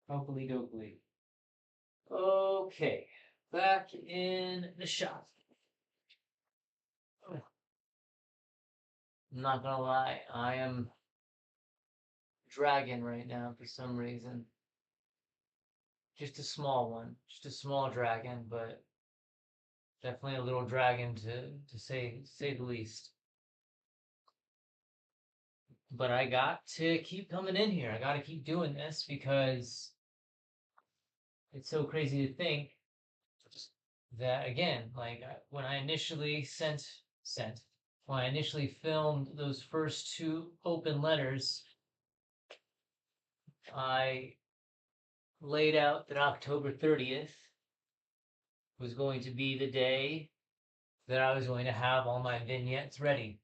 Hopefully, dokely. Okay, back in the shop. I'm not gonna lie, I am dragging right now for some reason. Just a small one, just a small dragon, but definitely a little dragon to say the least. But I got to keep coming in here. I got to keep doing this because it's so crazy to think that again, like when I initially sent when I initially filmed those first two open letters, I laid out that October 30th was going to be the day that I was going to have all my vignettes ready.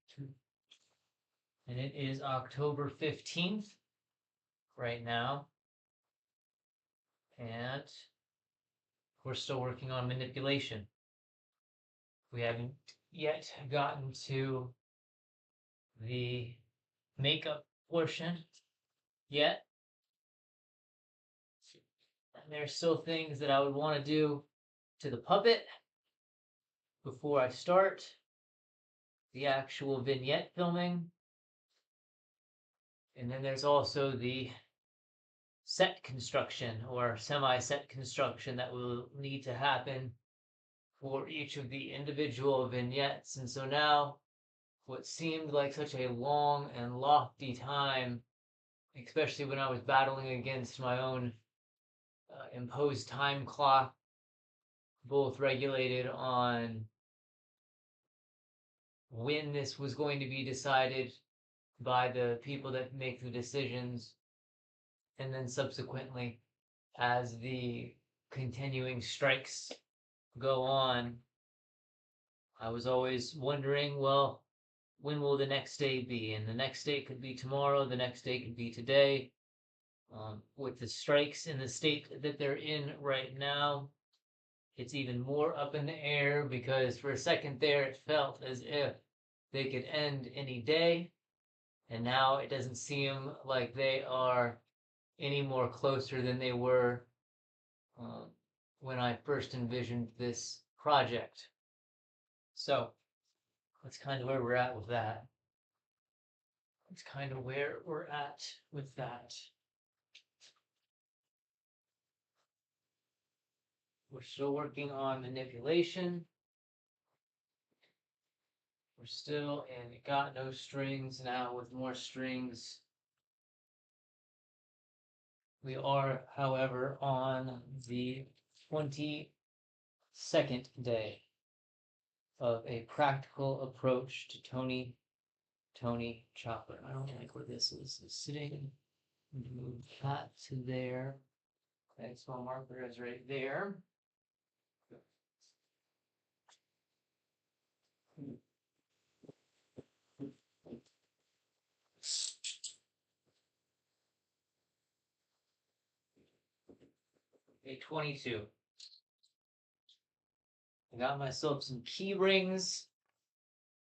And it is October 15th right now. And we're still working on manipulation. We haven't yet gotten to the makeup portion yet. And there's still things that I would want to do to the puppet before I start the actual vignette filming. And then there's also the set construction or semi-set construction that will need to happen for each of the individual vignettes. And so now, what seemed like such a long and lofty time, especially when I was battling against my own imposed time clock, both regulated on when this was going to be decided by the people that make the decisions, and then subsequently, as the continuing strikes go on, I was always wondering, well, when will the next day be? And the next day could be tomorrow, the next day could be today. With the strikes in the state that they're in right now, it's even more up in the air because for a second there it felt as if they could end any day. And now it doesn't seem like they are any more closer than they were uh, when I first envisioned this project. So that's kind of where we're at with that. That's kind of where we're at with that. We're still working on manipulation. We're still in Got No Strings now with more strings. We are, however, on the 22nd day of a practical approach to Tony Chopper. I don't like where this is sitting. Move that to there. Okay, small marker is right there. A 22. I got myself some key rings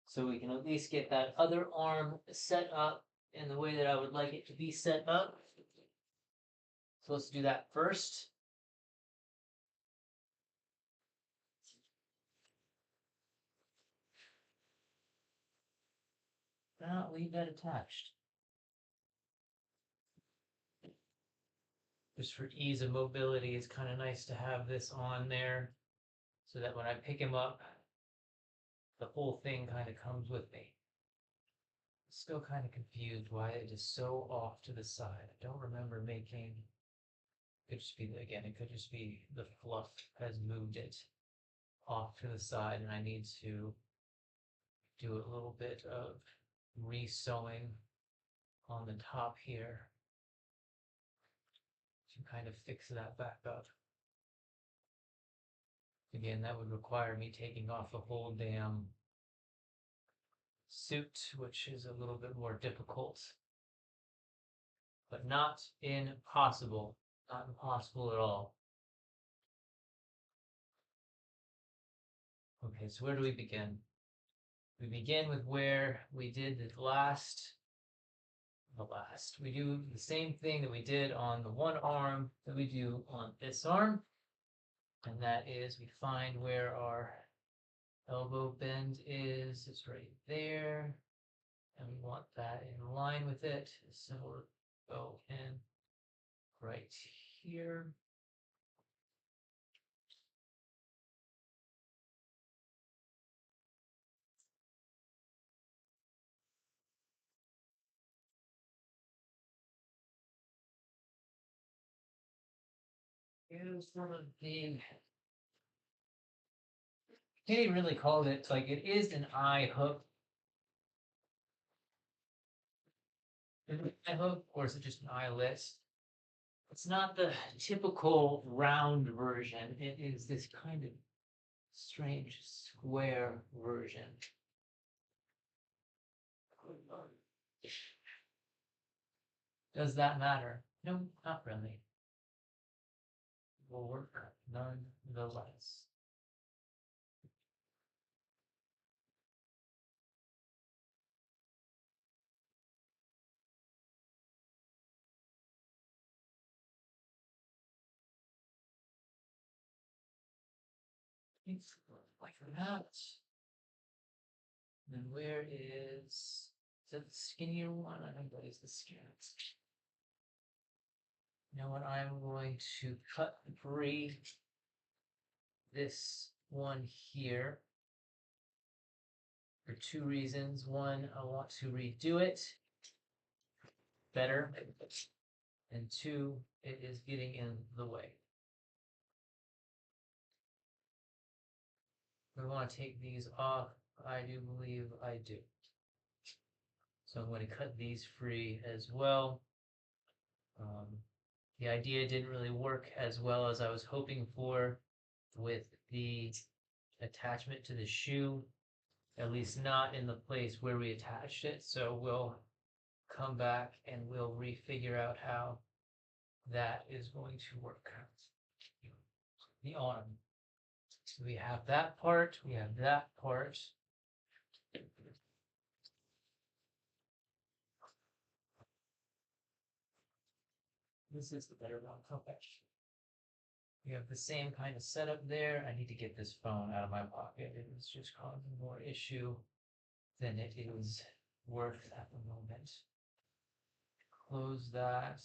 so we can at least get that other arm set up in the way that I would like it to be set up. So let's do that first. Now leave that attached. Just for ease of mobility, it's kind of nice to have this on there so that when I pick him up, the whole thing kind of comes with me. Still kind of confused why it is so off to the side. I don't remember making, could just be, again, it could just be the fluff has moved it off to the side and I need to do a little bit of re-sewing on the top here to kind of fix that back up. Again, that would require me taking off the whole damn suit, which is a little bit more difficult, but not impossible. Not impossible at all. Okay, so where do we begin? We begin with where we did the last the last. We do the same thing that we did on the one arm that we do on this arm. And that is we find where our elbow bend is. It's right there. And we want that in line with it. So we'll go in right here. Here's one of the, can't even really call it, like it is an eye hook. Is it an eye hook or is it just an eyelet? It's not the typical round version. It is this kind of strange square version. Does that matter? No, not really. Will work nonetheless. It's like that. Then where is that the skinnier one? I think that is the skinnier. You know what? I'm going to cut free this one here for two reasons. One, I want to redo it better, and two, it is getting in the way. We want to take these off. I do believe I do. So I'm going to cut these free as well. The idea didn't really work as well as I was hoping for with the attachment to the shoe, at least not in the place where we attached it. So we'll come back and we'll refigure out how that is going to work. The arm. So we have that part, we have that part. This is the better one. Okay. We have the same kind of setup there. I need to get this phone out of my pocket. It is just causing more issue than it is worth at the moment. Close that.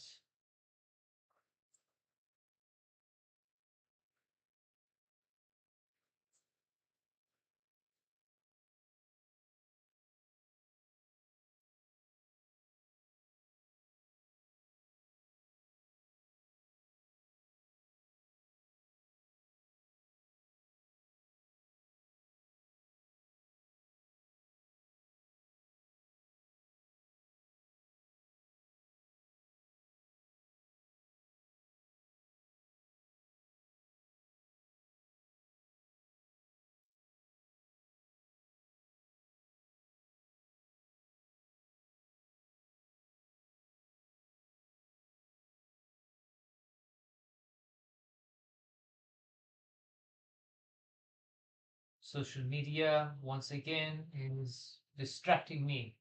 Social media, once again, is distracting me.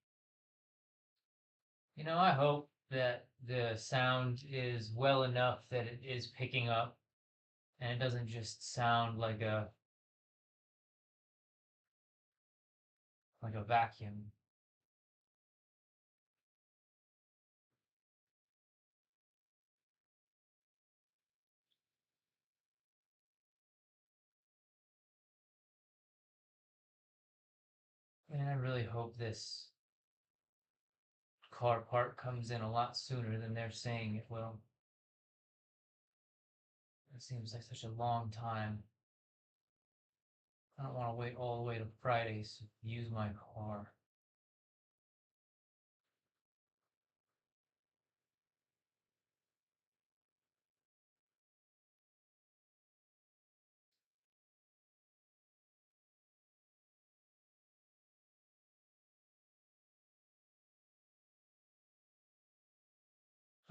You know, I hope that the sound is well enough that it is picking up and it doesn't just sound like a vacuum. And I really hope this car part comes in a lot sooner than they're saying it will. It seems like such a long time. I don't want to wait all the way to Fridays to use my car.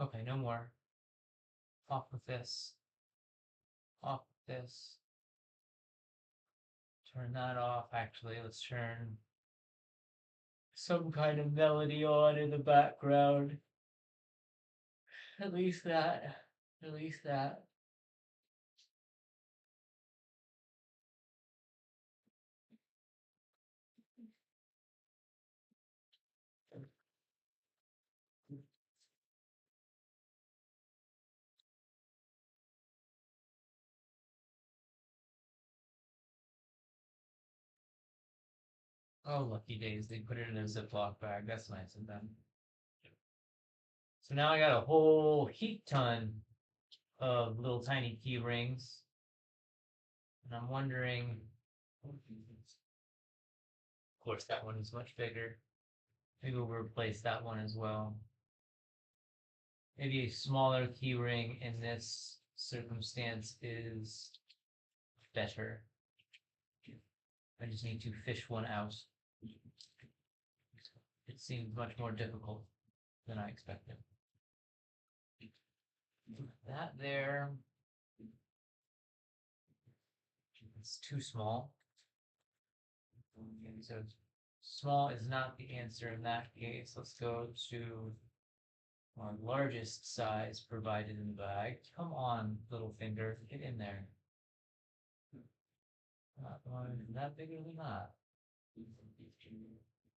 Okay, no more. Off with this. Off with this. Turn that off. Actually, let's turn some kind of melody on in the background. At least that. At least that. Oh, lucky days. They put it in a Ziploc bag. That's nice of them. So now I got a whole heap ton of little tiny key rings. And I'm wondering, of course, that one is much bigger. Maybe we'll replace that one as well. Maybe a smaller key ring in this circumstance is better. I just need to fish one out. It seems much more difficult than I expected. That there. It's too small. Okay, so small is not the answer in that case. Let's go to our largest size provided in the bag. Come on, little finger, get in there. Not going that big or not.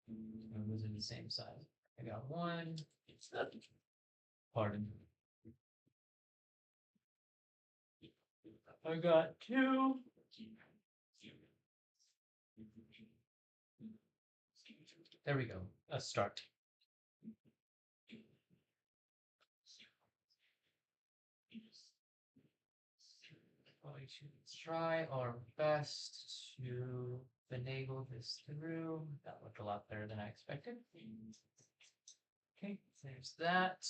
And those are the same size. I got one. Pardon. I got two. There we go. A start. Going to try our best to finagle this through. That looked a lot better than I expected. Okay, there's that.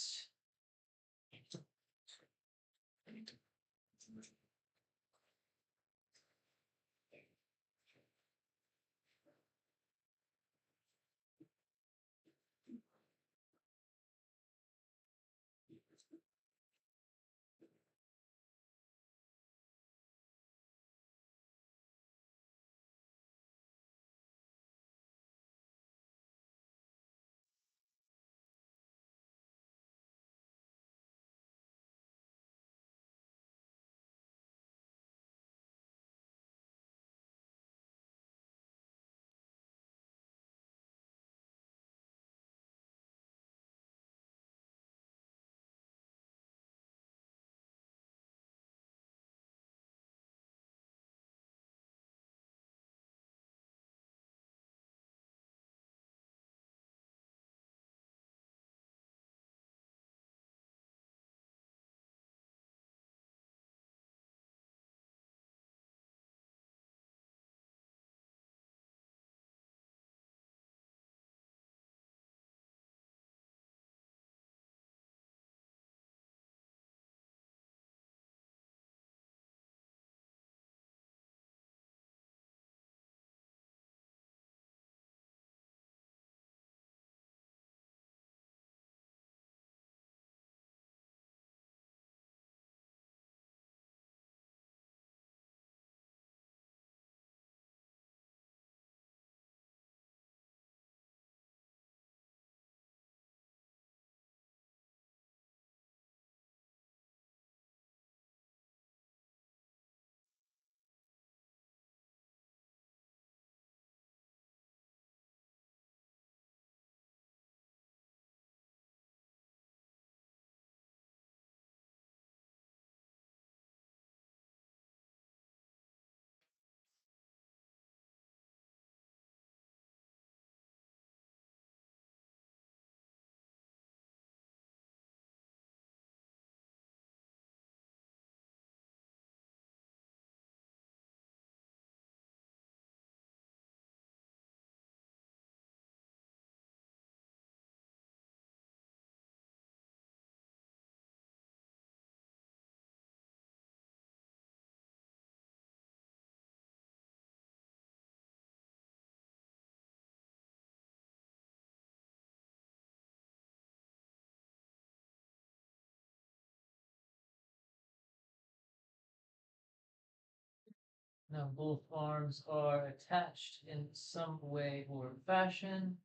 Now both arms are attached in some way or fashion.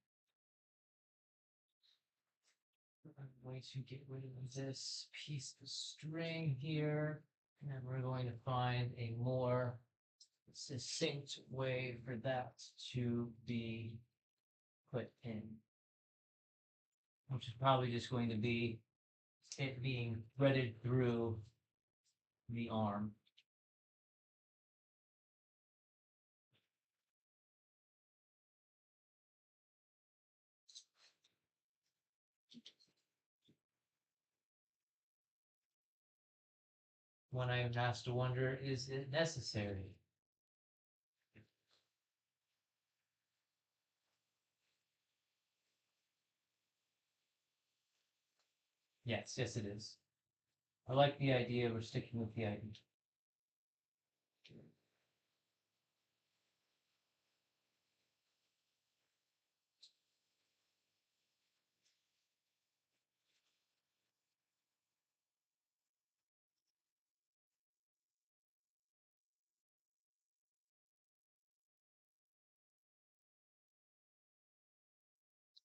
going to get rid of this piece of string here, and we're going to find a more succinct way for that to be put in, which is probably just going to be it being threaded through the arm. When I am asked to wonder, is it necessary? Yes, yes, it is. I like the idea. We're sticking with the idea.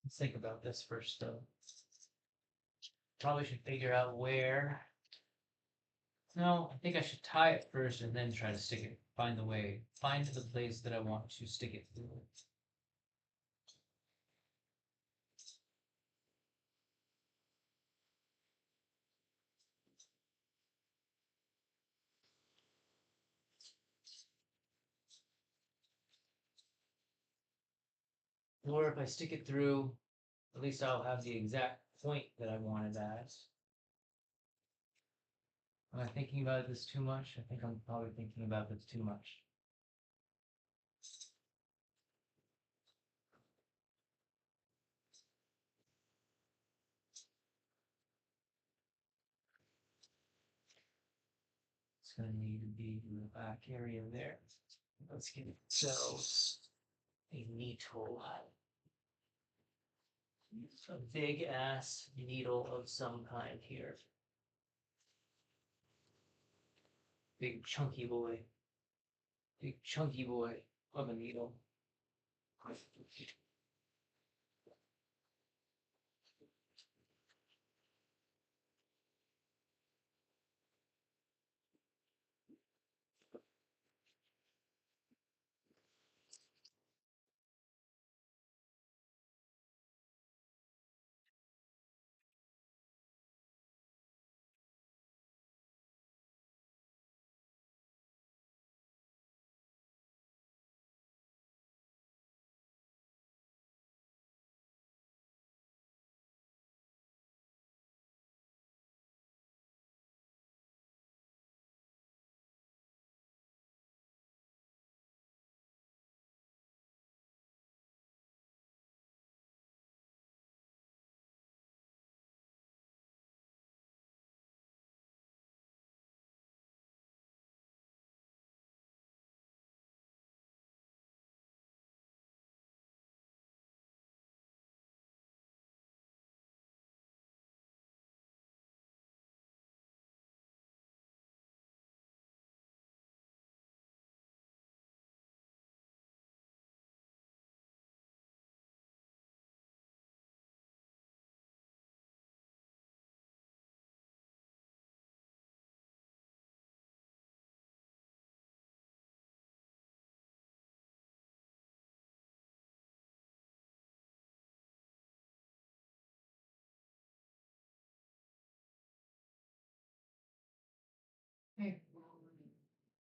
Let's think about this first, though. Probably should figure out where. No, I think I should tie it first and then try to stick it. Find the way. Find the place that I want to stick it through. Or if I stick it through, at least I'll have the exact point that I wanted at. Am I thinking about this too much? I think I'm probably thinking about this too much. It's going to need to be in the back area there. Let's get ourselves a needle. A big ass needle of some kind here. Big chunky boy. Big chunky boy of a needle.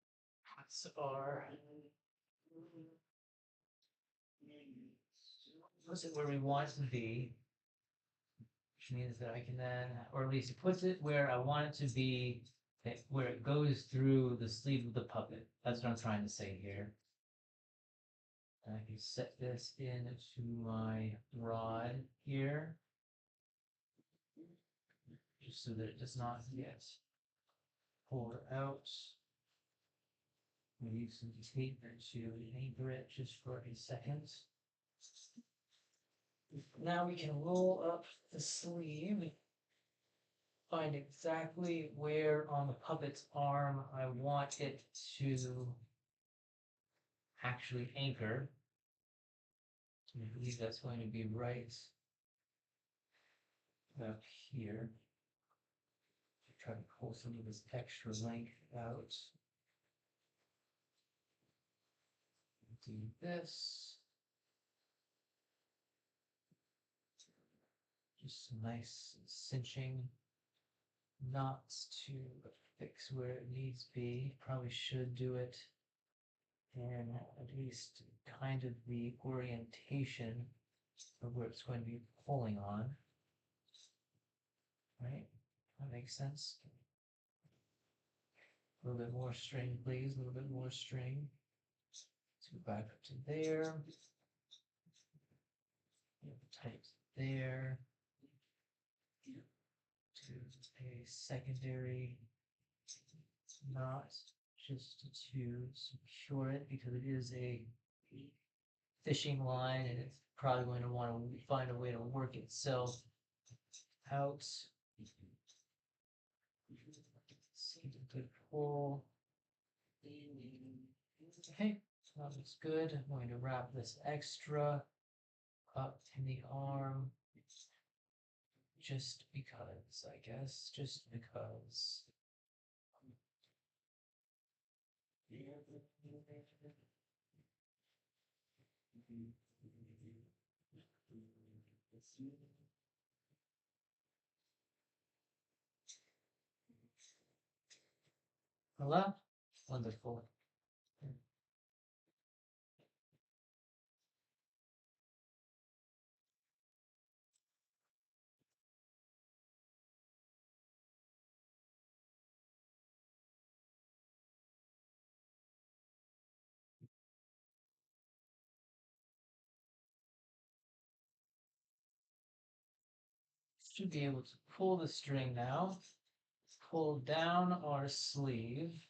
What's our puts it where we want it to be, which means that I can then, or at least it puts it where I want it to be, where it goes through the sleeve of the puppet. That's what I'm trying to say here. And I can set this into my rod here, just so that it does not get pulled out. We use some tape to anchor it just for a second. Now we can roll up the sleeve, find exactly where on the puppet's arm I want it to actually anchor. I believe that's going to be right up here. Try to pull some of this extra length out. Do this. Just some nice cinching knots to fix where it needs to be. Probably should do it in at least kind of the orientation of where it's going to be pulling on. Right? That makes sense. A little bit more string, please. A little bit more string. Let's go back up to there. Tight there. To a secondary knot just to secure it because it is a fishing line and it's probably going to want to find a way to work itself out. See the good pull. Okay, that looks good. I'm going to wrap this extra up in the arm just because, I guess, just because. Hello? Wonderful. Should be able to pull the string now, pull down our sleeve,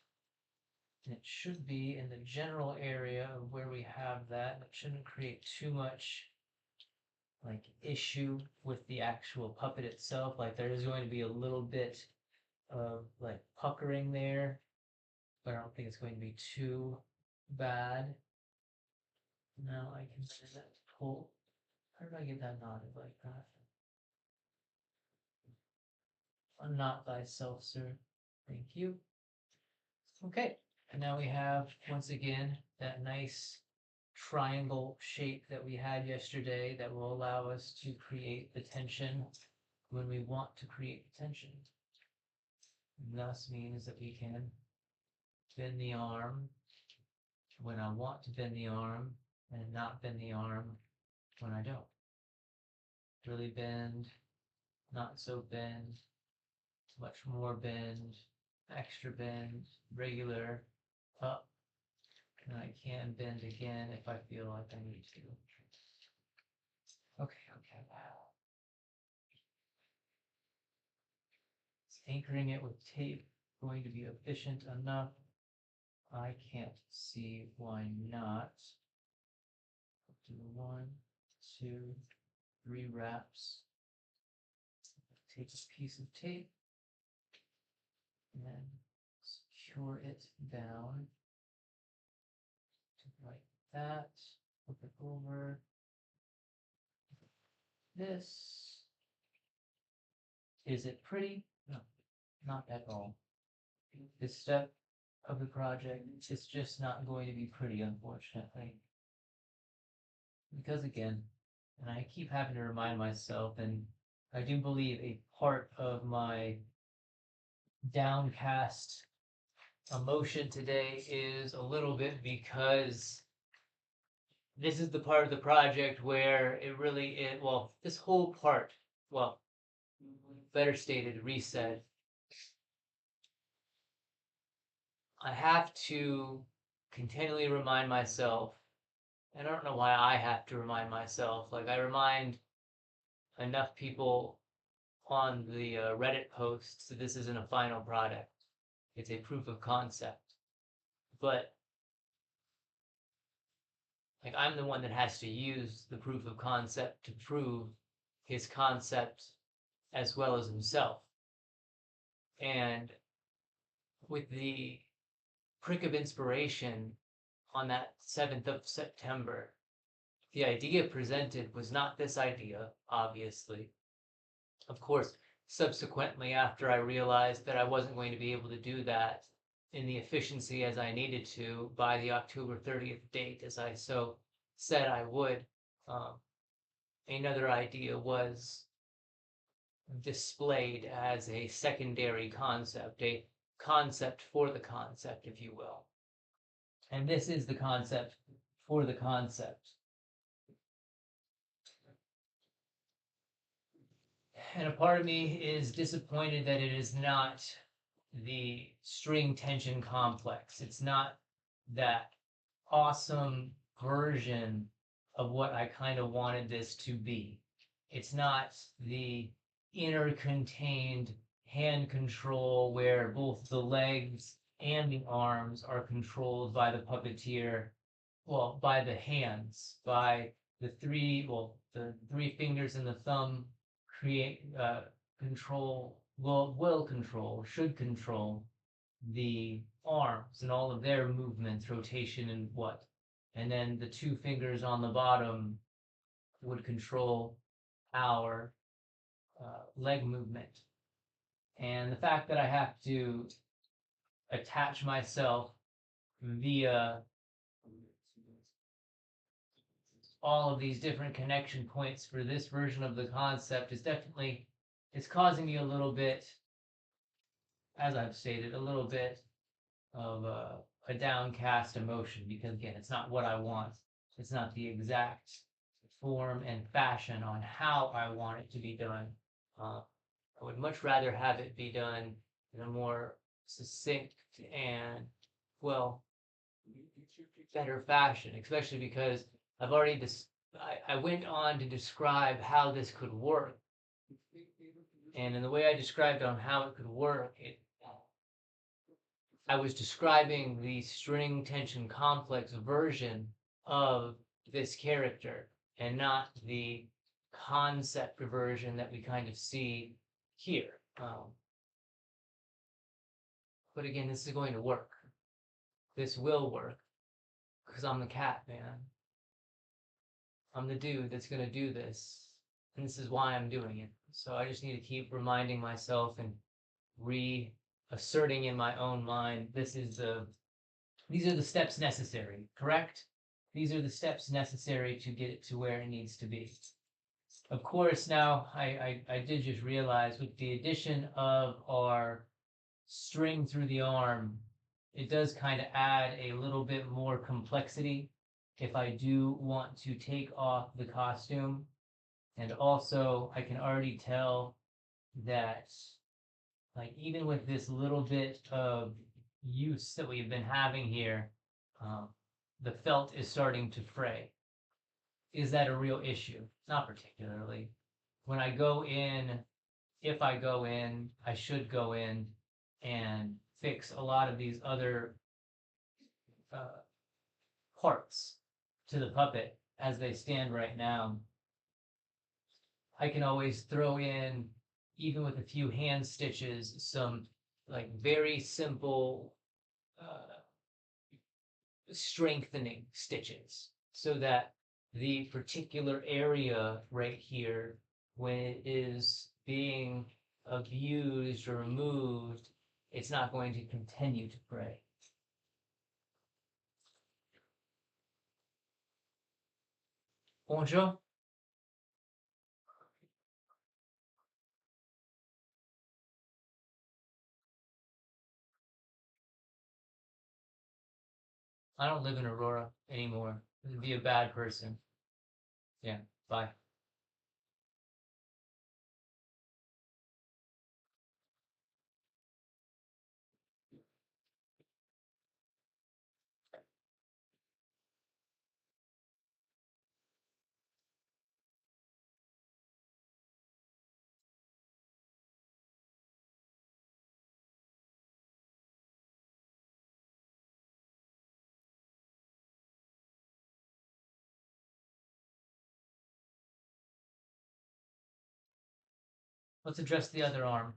and it should be in the general area of where we have that. It shouldn't create too much like issue with the actual puppet itself. Like there is going to be a little bit of like puckering there, but I don't think it's going to be too bad. Now I can pull. How did I get that knotted like that? Unknot thyself, sir. Thank you. Okay, and now we have, once again, that nice triangle shape that we had yesterday that will allow us to create the tension when we want to create the tension. And thus means that we can bend the arm when I want to bend the arm and not bend the arm when I don't. Really bend, not so bend, much more bend, extra bend, regular, up, and I can bend again if I feel like I need to. Okay. Is anchoring it with tape going to be efficient enough? I can't see why not. Do 1, 2, 3 wraps. Take a piece of tape and then secure it down to like that. Flip it over. This. Is it pretty? No, not at all. This step of the project is just not going to be pretty, unfortunately. Because again, and I keep having to remind myself, and I do believe a part of my downcast emotion today is a little bit because this is the part of the project where it really is, well, this whole part, well, better stated, reset. I have to continually remind myself, and I don't know why I have to remind myself, like I remind enough people on the Reddit posts that this isn't a final product. It's a proof of concept. But like I'm the one that has to use the proof of concept to prove his concept as well as himself. And with the prick of inspiration on that 7th of September, the idea presented was not this idea, obviously. Of course, subsequently, after I realized that I wasn't going to be able to do that in the efficiency as I needed to by the October 30th date, as I so said I would, um, another idea was displayed as a secondary concept, a concept for the concept, if you will. And this is the concept for the concept. And a part of me is disappointed that it is not the string tension complex. It's not that awesome version of what I kind of wanted this to be. It's not the inner contained hand control where both the legs and the arms are controlled by the puppeteer, well, by the hands, by the three fingers and the thumb create control should control the arms and all of their movements, rotation and what. And then the two fingers on the bottom would control our leg movement. And the fact that I have to attach myself via all of these different connection points for this version of the concept is definitely, it's causing me a little bit, as I've stated, a little bit of a downcast emotion, because again, it's not what I want. It's not the exact form and fashion on how I want it to be done. I would much rather have it be done in a more succinct and, well, better fashion, especially because I've already I went on to describe how this could work. And in the way I described on how it could work, I was describing the string tension complex version of this character and not the concept version that we kind of see here. But again, this is going to work. This will work because I'm the cat, man. I'm the dude that's going to do this. And this is why I'm doing it. So I just need to keep reminding myself and reasserting in my own mind, these are the steps necessary, correct? These are the steps necessary to get it to where it needs to be. Of course, now I did just realize with the addition of our string through the arm, it does kind of add a little bit more complexity if I do want to take off the costume. And also, I can already tell that, like, even with this little bit of use that we've been having here, the felt is starting to fray. Is that a real issue? Not particularly. When I go in, if I go in, I should go in and fix a lot of these other parts to the puppet as they stand right now. I can always throw in, even with a few hand stitches, some like very simple strengthening stitches so that the particular area right here, when it is being abused or removed, it's not going to continue to fray. Bonjour. I don't live in Aurora anymore. I'd be a bad person. Yeah, bye. Let's address the other arm.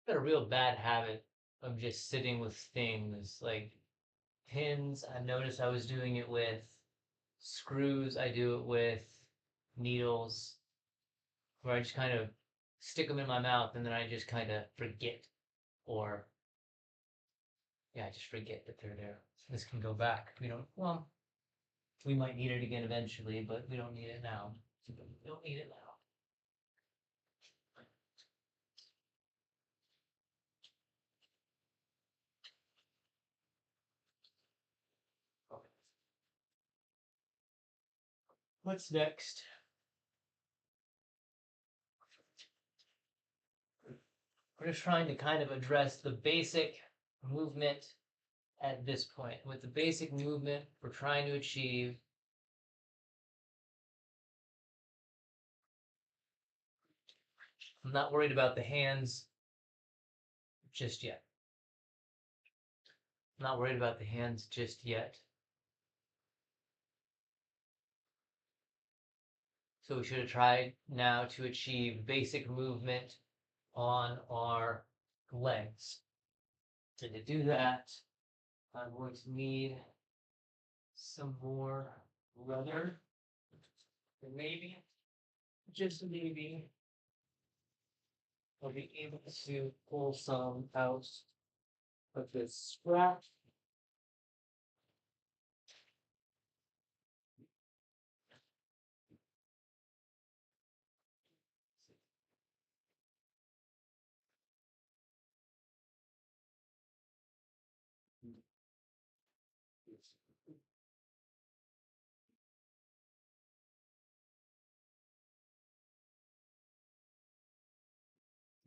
got a real bad habit of just sitting with things like pins. I noticed I was doing it with screws. I do it with needles, where I just kind of stick them in my mouth and then I just kind of forget, or yeah, I just forget that they're there. So this can go back. We don't. Well, we might need it again eventually, but we don't need it now. We don't need it now. What's next? We're just trying to kind of address the basic movement at this point. With the basic movement we're trying to achieve, I'm not worried about the hands just yet. I'm not worried about the hands just yet. So we should have tried now to achieve basic movement on our legs. And to do that, I'm going to need some more leather. And maybe, just maybe, I'll be able to pull some out of this scrap.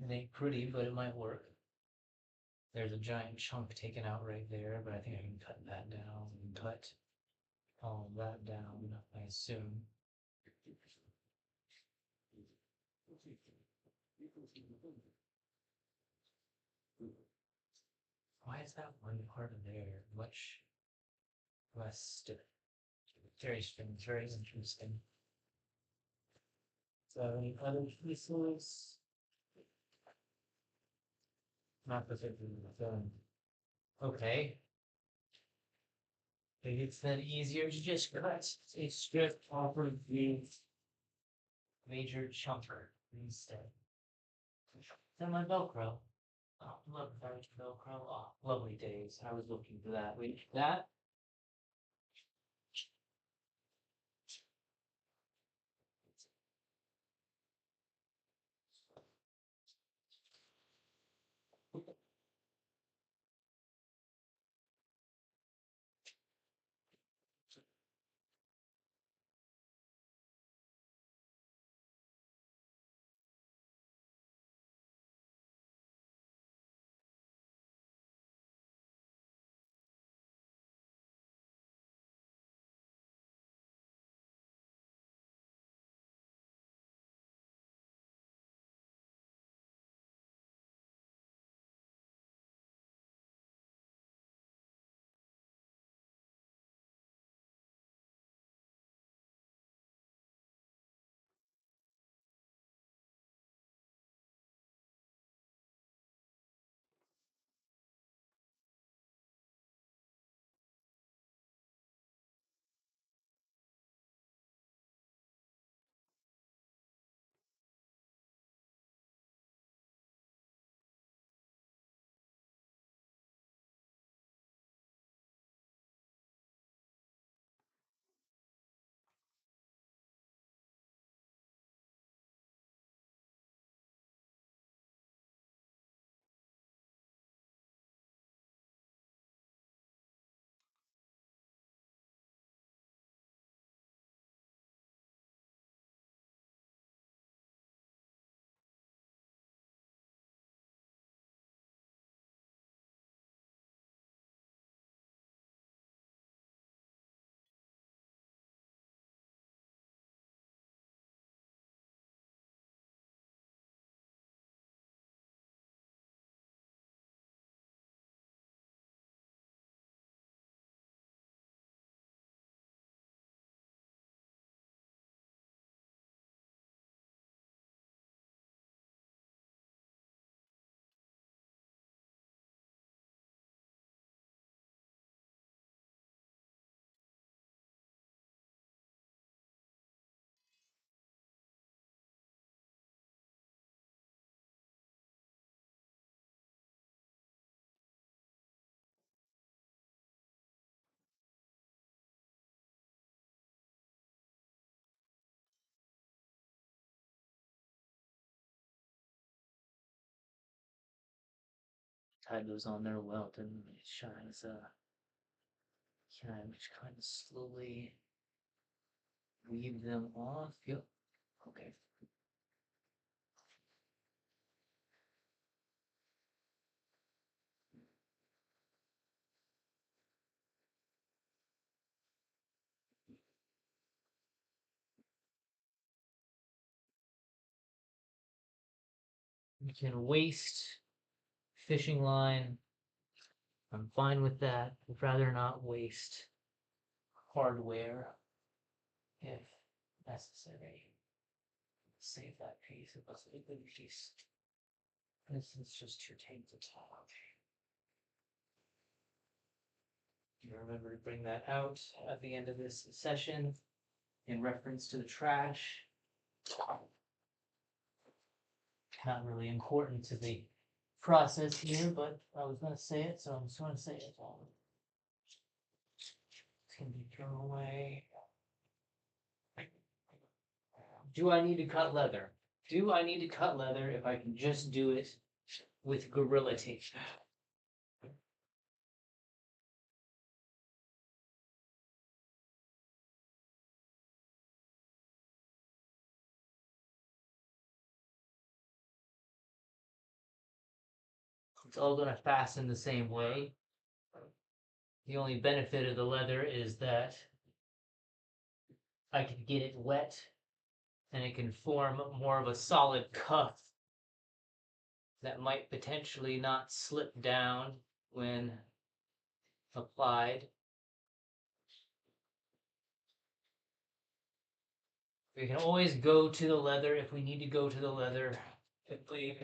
It ain't pretty, but it might work. There's a giant chunk taken out right there, but I think I can cut that down and cut all of that down, I assume. Why is that one part of there much less stiff? Very strange, very interesting. So any other pieces? Not particularly done. Okay. Maybe it's then easier to just cut a strip off of the major chunker instead. Then my Velcro. Oh, look, there's Velcro. Oh, lovely days. I was looking for that. Wait, that tie those on there well, didn't we? Shines, can I just kind of slowly weave them off? Yep. Okay. We can waste fishing line. I'm fine with that. I'd rather not waste hardware if necessary. Save that piece. It was a good piece. This is just your tape to top. You remember to bring that out at the end of this session in reference to the trash. Not really important to the process here, but I was going to say it, so I'm just going to say it. It's going to be thrown away. Do I need to cut leather? Do I need to cut leather if I can just do it with Gorilla Tape? It's all going to fasten the same way. The only benefit of the leather is that I can get it wet and it can form more of a solid cuff that might potentially not slip down when applied. We can always go to the leather if we need to go to the leather. If we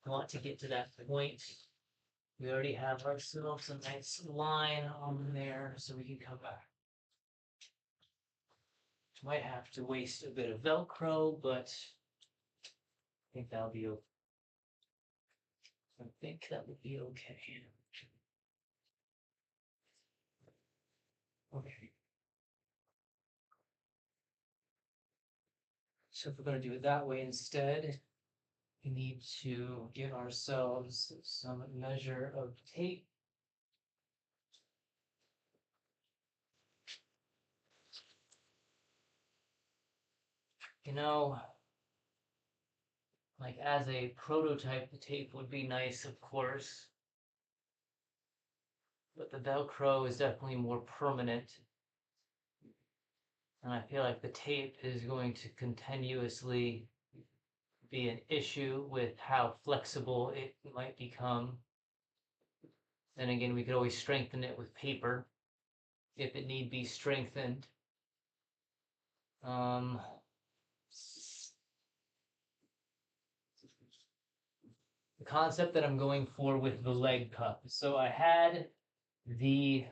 want to get to that point, we already have ourselves a nice line on there, so we can come back. Might have to waste a bit of Velcro, but I think that'll be okay. I think that would be okay. Okay. So if we're going to do it that way instead, we need to give ourselves some measure of tape. You know, like as a prototype, the tape would be nice, of course. But the Velcro is definitely more permanent. And I feel like the tape is going to continuously be an issue with how flexible it might become. Then again, we could always strengthen it with paper if it need be strengthened. The concept that I'm going for with the leg cup. So I had the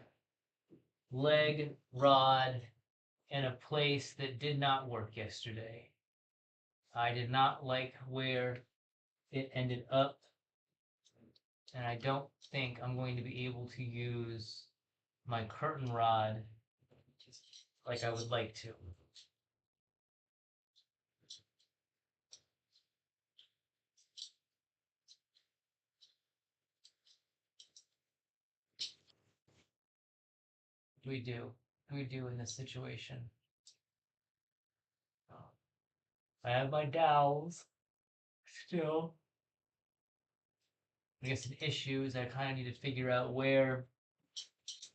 leg rod in a place that did not work yesterday. I did not like where it ended up, and I don't think I'm going to be able to use my curtain rod like I would like to. We do. We do in this situation. I have my dowels still. I guess an issue is I kind of need to figure out where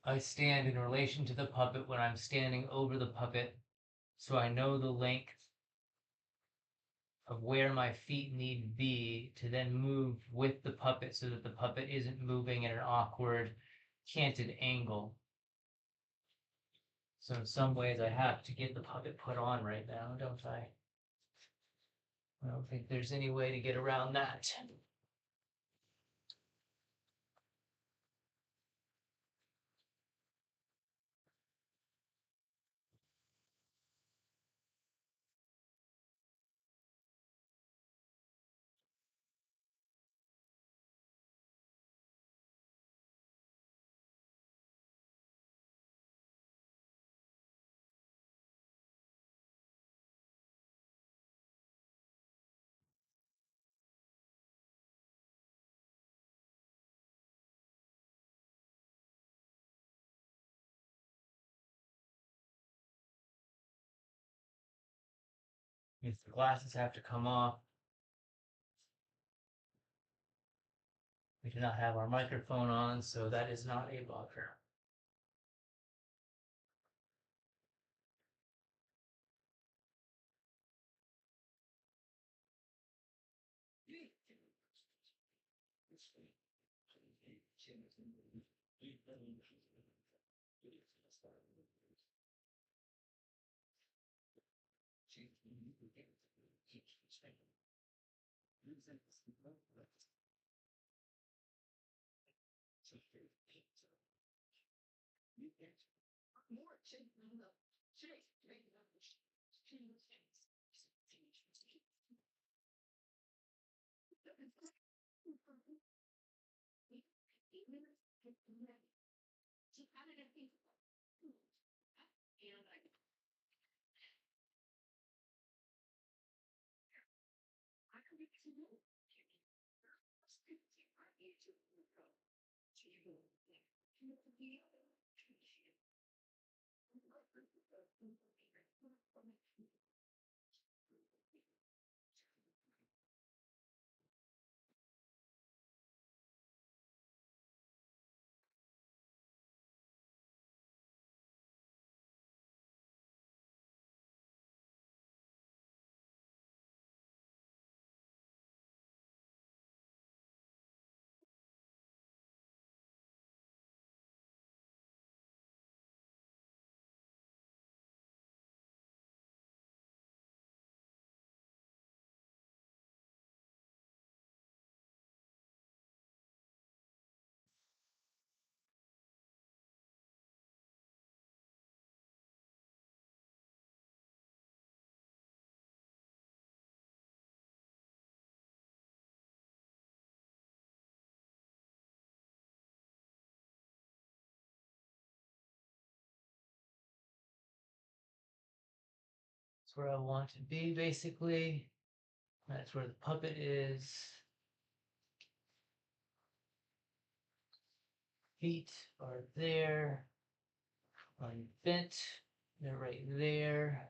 I stand in relation to the puppet when I'm standing over the puppet, so I know the length of where my feet need to be to then move with the puppet so that the puppet isn't moving at an awkward, canted angle. So in some ways I have to get the puppet put on right now, don't I? I don't think there's any way to get around that. If the glasses have to come off. We do not have our microphone on, so that is not a bugger. That's where I want to be, basically. That's where the puppet is. Feet are there. Unbent. They're right there.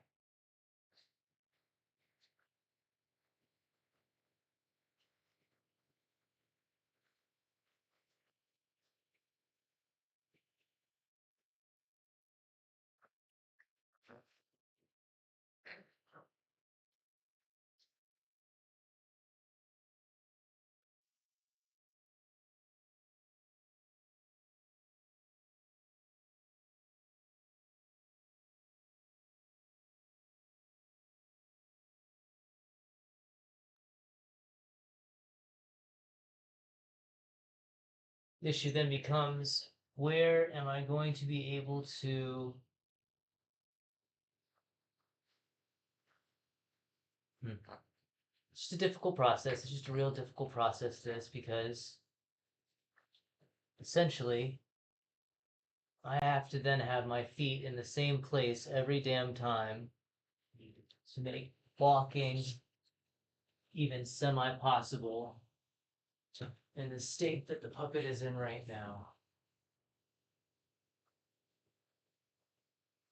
The issue then becomes, where am I going to be able to It's just a difficult process. It's just a real difficult process, this, because essentially I have to then have my feet in the same place every damn time to make walking even semi-possible in the state that the puppet is in right now.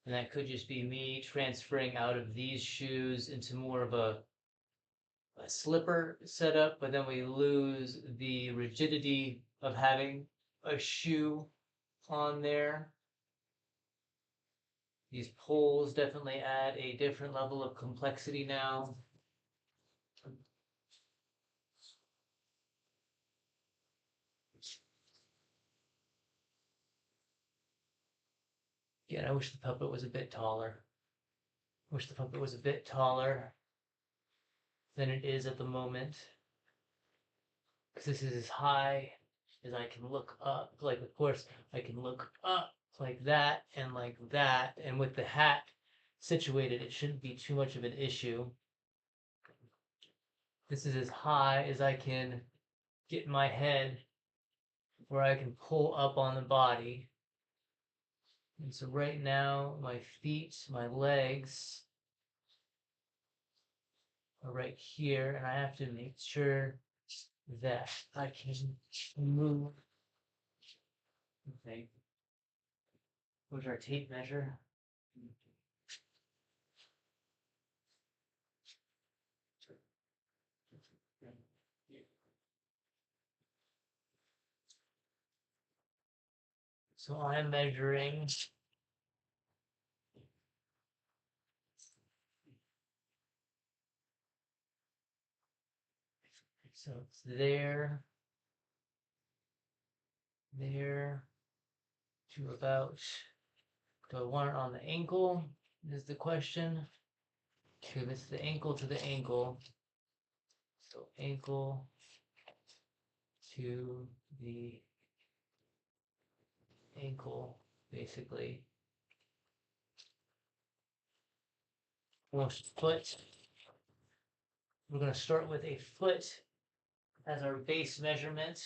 And that could just be me transferring out of these shoes into more of a slipper setup, but then we lose the rigidity of having a shoe on there. These poles definitely add a different level of complexity now. Again, I wish the puppet was a bit taller. I wish the puppet was a bit taller than it is at the moment. Because this is as high as I can look up. Like, of course, I can look up like that. And with the hat situated, it shouldn't be too much of an issue. This is as high as I can get my head where I can pull up on the body. And so right now, my feet, my legs are right here, and I have to make sure that I can move. Okay. Where's our tape measure? So I'm measuring. So it's there, to about, do I want it on the ankle? Is the question. Okay, this is the ankle to the ankle. So ankle to the ankle, basically. Foot. We're going to start with a foot as our base measurement.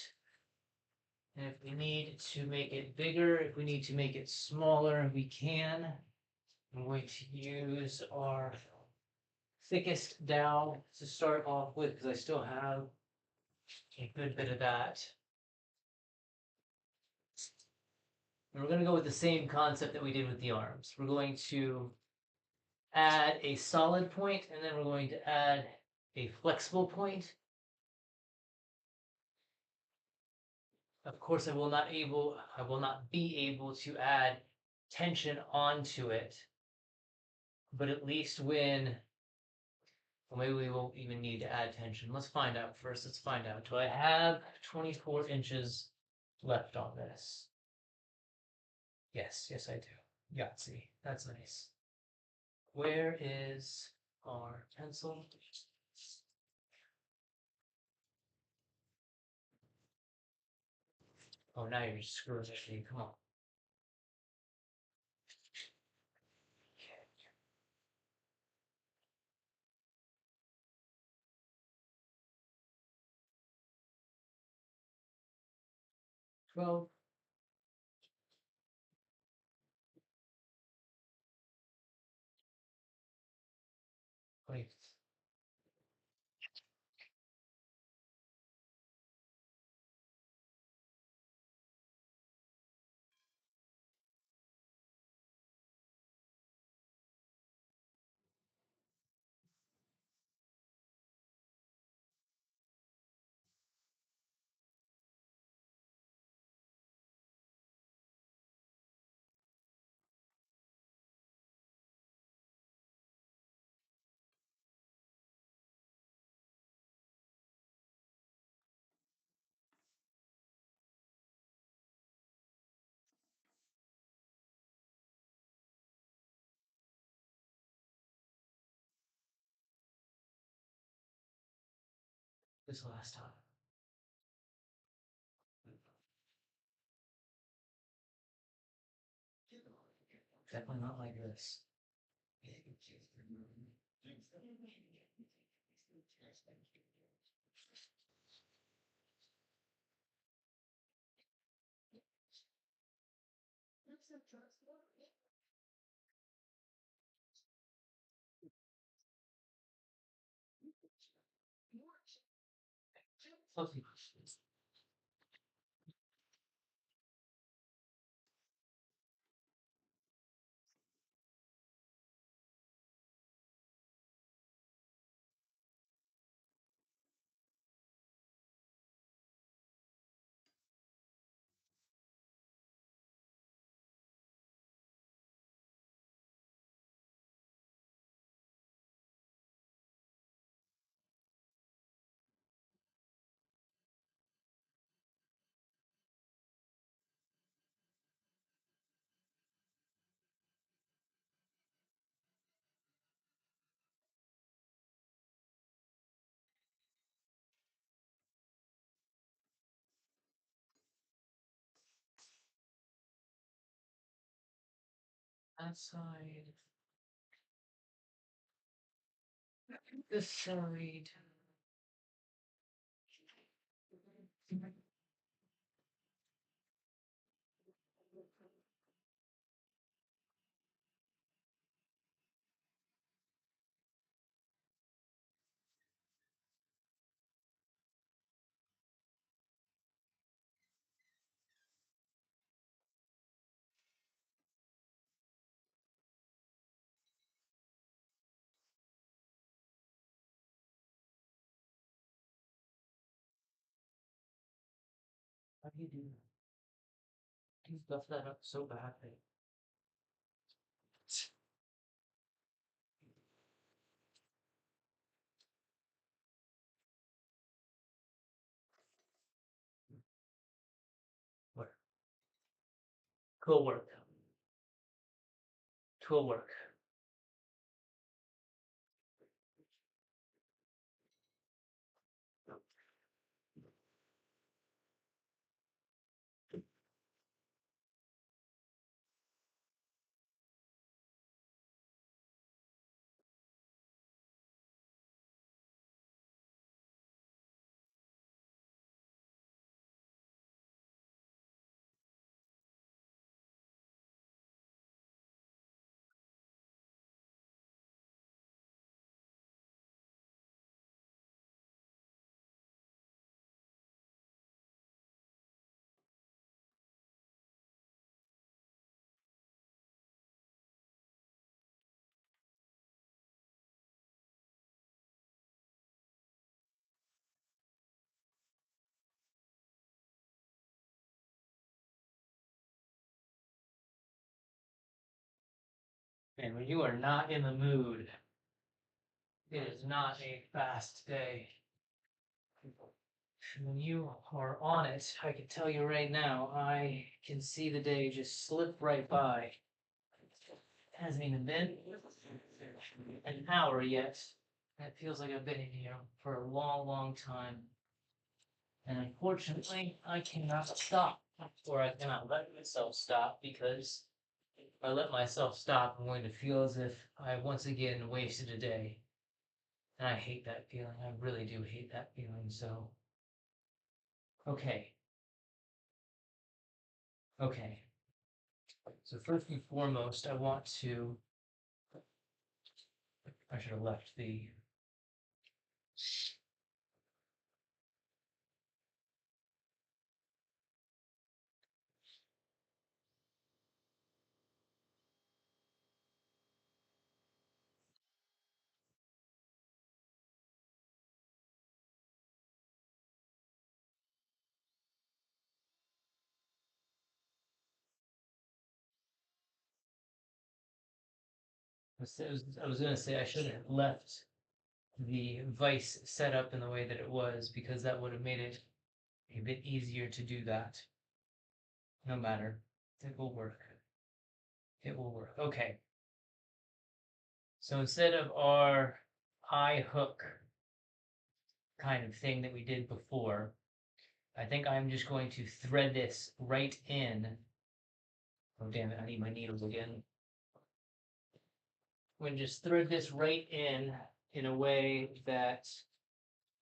And if we need to make it bigger, if we need to make it smaller, we can. I'm going to use our thickest dowel to start off with because I still have a good bit of that. And we're going to go with the same concept that we did with the arms. We're going to add a solid point and then we're going to add a flexible point. Of course, I will not be able to add tension onto it, but at least when, well, maybe we won't even need to add tension. Let's find out first. Let's find out. Do I have 24 inches left on this? Yes, I do. Yahtzee. That's nice. Where is our pencil? Oh, now you're just screwing with me. Come on. 12. Wait. This last time. Definitely not like this. Okay. That side. This side. How do you do that? You stuffed that up so badly. Work. Cool work. Cool work. And when you are not in the mood, it is not a fast day. When you are on it, I can tell you right now, I can see the day just slip right by. It hasn't even been an hour yet. It feels like I've been in here for a long, long time. And unfortunately, I cannot stop, or I cannot let myself stop, because if I let myself stop, I'm going to feel as if I once again wasted a day. And I hate that feeling. I really do hate that feeling. So, okay. Okay. So first and foremost, I want to. I should have left the. I was going to say I should have left the vice set up in the way that it was, because that would have made it a bit easier to do that. No matter. It will work. It will work. Okay. So instead of our eye hook kind of thing that we did before, I think I'm just going to thread this right in. Oh, damn it, I need my needles again. I'm going to just thread this right in a way that,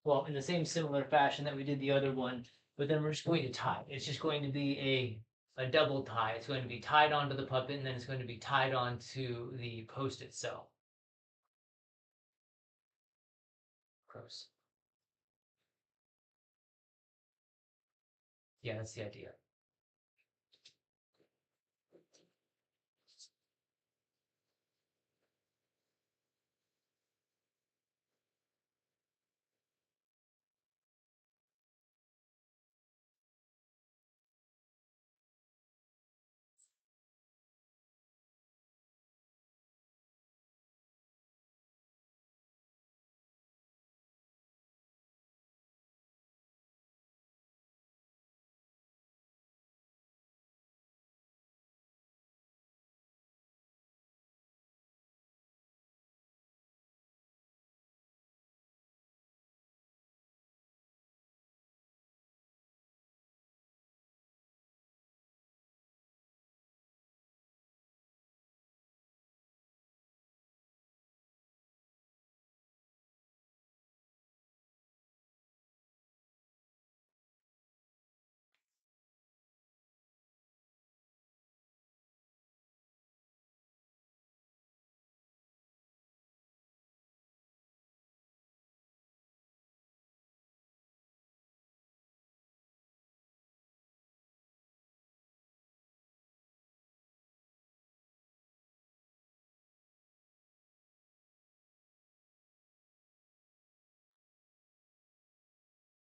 well, in the same similar fashion that we did the other one, but then we're just going to tie. It's just going to be a double tie. It's going to be tied onto the puppet, and then it's going to be tied onto the post itself. Gross. Yeah, that's the idea.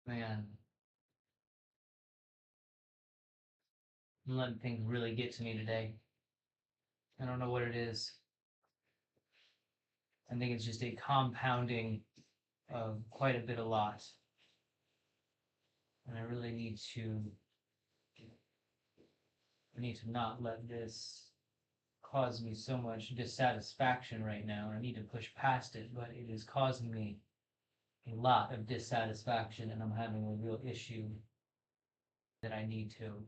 Man. I'm letting things really get to me today. I don't know what it is. I think it's just a compounding of quite a bit, a lot. And I really need to not let this cause me so much dissatisfaction right now. I need to push past it, but it is causing me a lot of dissatisfaction, and I'm having a real issue that I need to.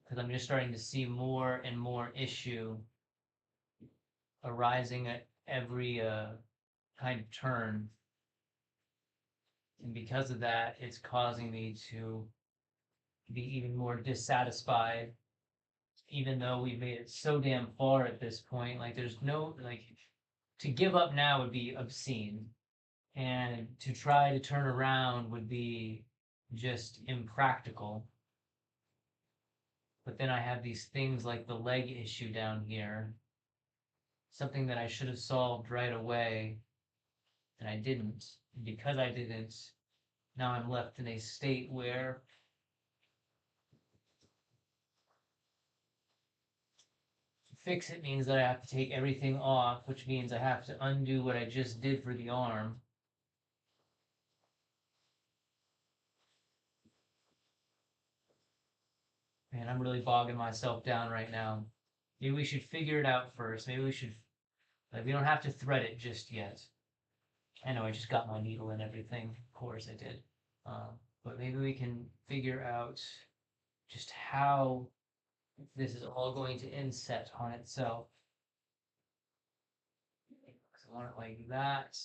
Because I'm just starting to see more and more issue arising at every kind of turn. And because of that, it's causing me to be even more dissatisfied, even though we've made it so damn far at this point. Like, there's no, like, to give up now would be obscene. And to try to turn around would be just impractical. But then I have these things like the leg issue down here, something that I should have solved right away, and I didn't. And because I didn't, now I'm left in a state where to fix it means that I have to take everything off, which means I have to undo what I just did for the arm. Man, I'm really bogging myself down right now. Maybe we should figure it out first. Maybe we should, like, we don't have to thread it just yet. I know I just got my needle and everything. Of course I did. But maybe we can figure out just how this is all going to inset on itself. Because I want it like that.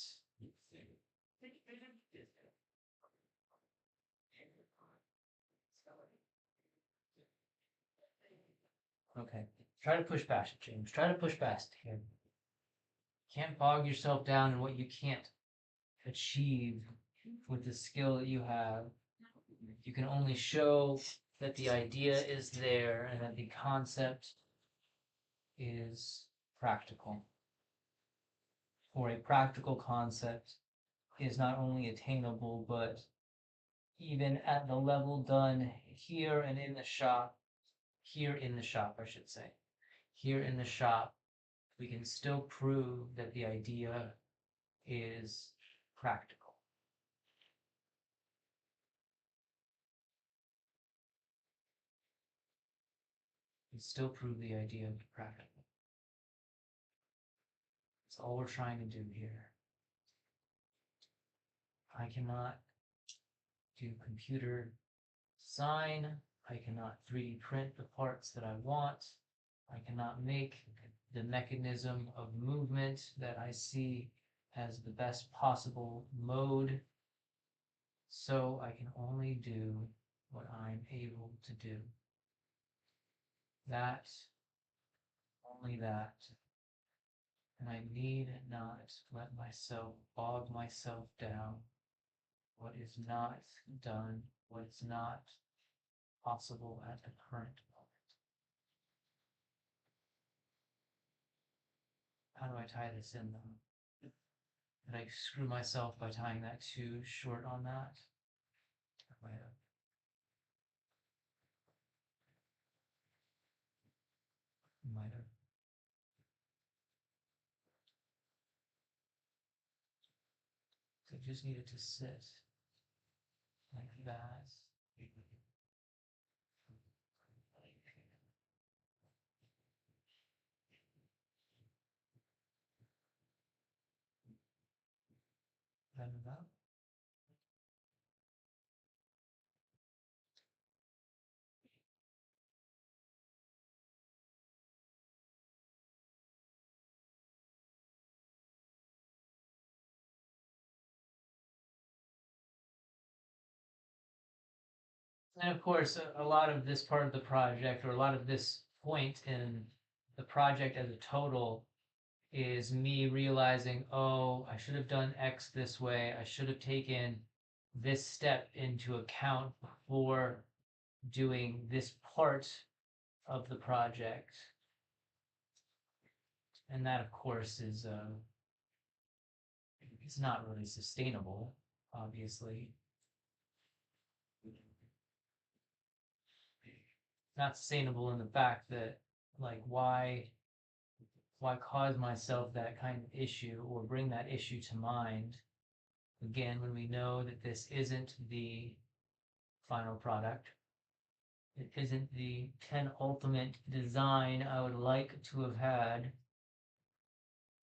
Okay. Try to push past it, James. Try to push past it here. Can't bog yourself down in what you can't achieve with the skill that you have. You can only show that the idea is there and that the concept is practical. Or a practical concept is not only attainable, but even at the level done here and in the shop, here in the shop, I should say, here in the shop, we can still prove that the idea is practical. We still prove the idea to be practical. That's all we're trying to do here. I cannot do computer design. I cannot 3D print the parts that I want. I cannot make the mechanism of movement that I see as the best possible mode. So I can only do what I'm able to do. That, only that. And I need not let myself bog myself down. What is not done, what's not possible at the current moment. How do I tie this in though? Did I screw myself by tying that too short on that? I might have. Might have. So I just needed to sit like that. Then about. And of course, a lot of this part of the project, or a lot of this point in the project as a total, is me realizing, oh, I should have done X this way. I should have taken this step into account before doing this part of the project. And that, of course, is it's not really sustainable, obviously. not sustainable in the fact that, like, why cause myself that kind of issue or bring that issue to mind again when we know that this isn't the final product. It isn't the 10 ultimate design I would like to have had,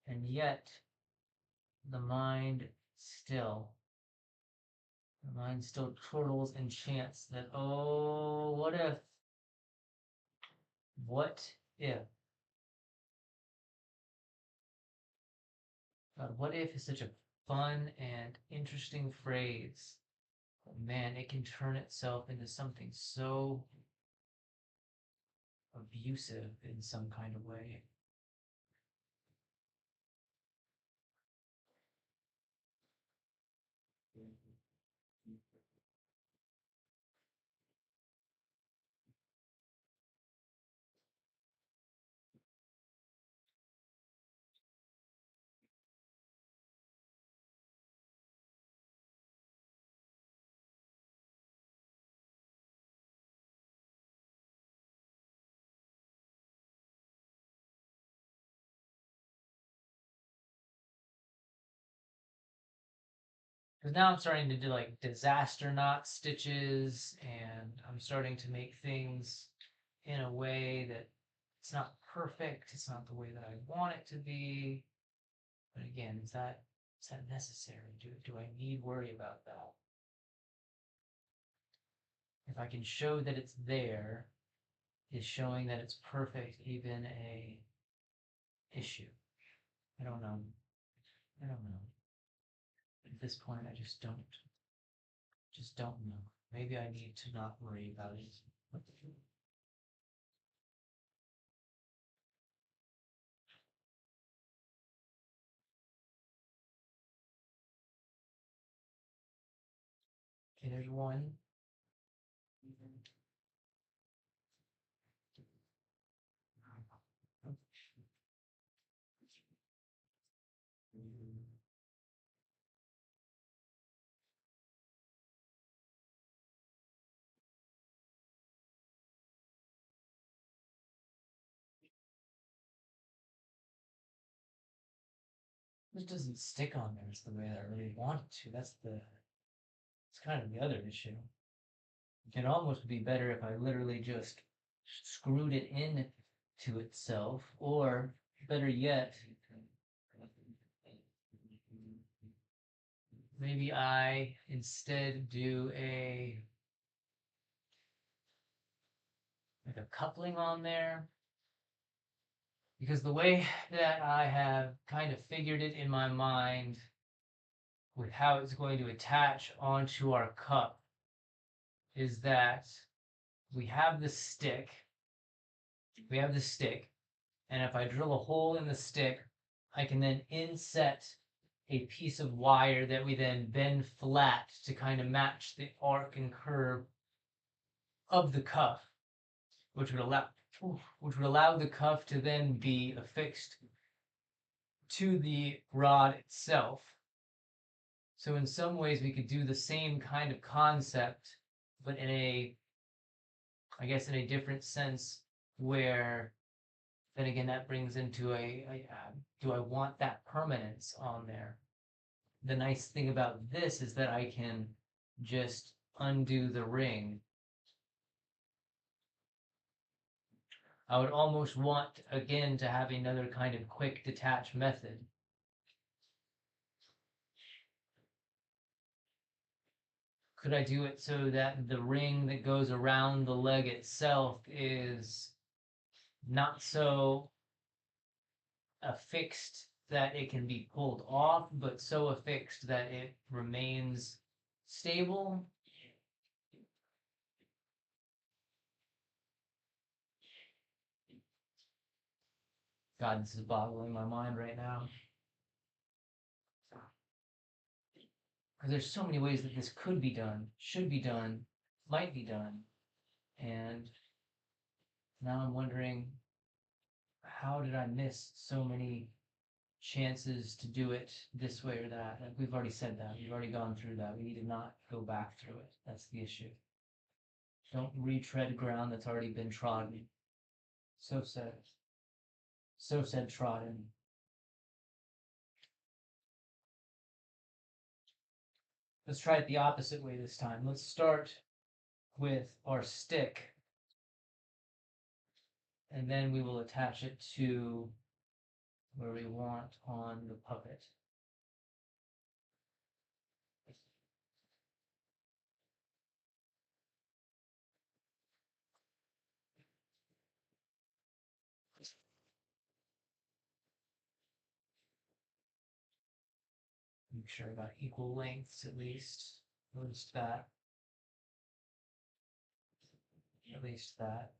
and yet the mind still the mind still turtles and chants that, oh, what if God, what if is such a fun and interesting phrase. But man, it can turn itself into something so abusive in some kind of way. Because now I'm starting to do like disaster knot stitches, and I'm starting to make things in a way that it's not perfect. It's not the way that I want it to be. But again, is that necessary? Do I need worry about that? If I can show that it's there, is showing that it's perfect even a issue? I don't know. I don't know. At this point, I just don't know. Maybe I need to not worry about it. Okay, there's one. This doesn't stick on there. It's the way that I really want it to. It's kind of the other issue. It can almost be better if I literally just screwed it in to itself, or better yet, maybe I instead do like a coupling on there, because the way that I have kind of figured it in my mind with how it's going to attach onto our cup is that we have the stick, we have the stick, and if I drill a hole in the stick, I can then inset a piece of wire that we then bend flat to kind of match the arc and curve of the cuff, which would allow the cuff to then be affixed to the rod itself. So in some ways we could do the same kind of concept, but in I guess in a different sense, where then again that brings into do I want that permanence on there? The nice thing about this is that I can just undo the ring. I would almost want again to have another kind of quick detach method. Could I do it so that the ring that goes around the leg itself is not so affixed that it can be pulled off, but so affixed that it remains stable? God, this is boggling my mind right now. Because there's so many ways that this could be done, should be done, might be done. And now I'm wondering, how did I miss so many chances to do it this way or that? Like, we've already said that. We've already gone through that. We need to not go back through it. That's the issue. Don't retread ground that's already been trodden. So said. So said trodden. Let's try it the opposite way this time. Let's start with our stick, and then we will attach it to where we want on the puppet. Make sure I got equal lengths at least. Notice that. At least that.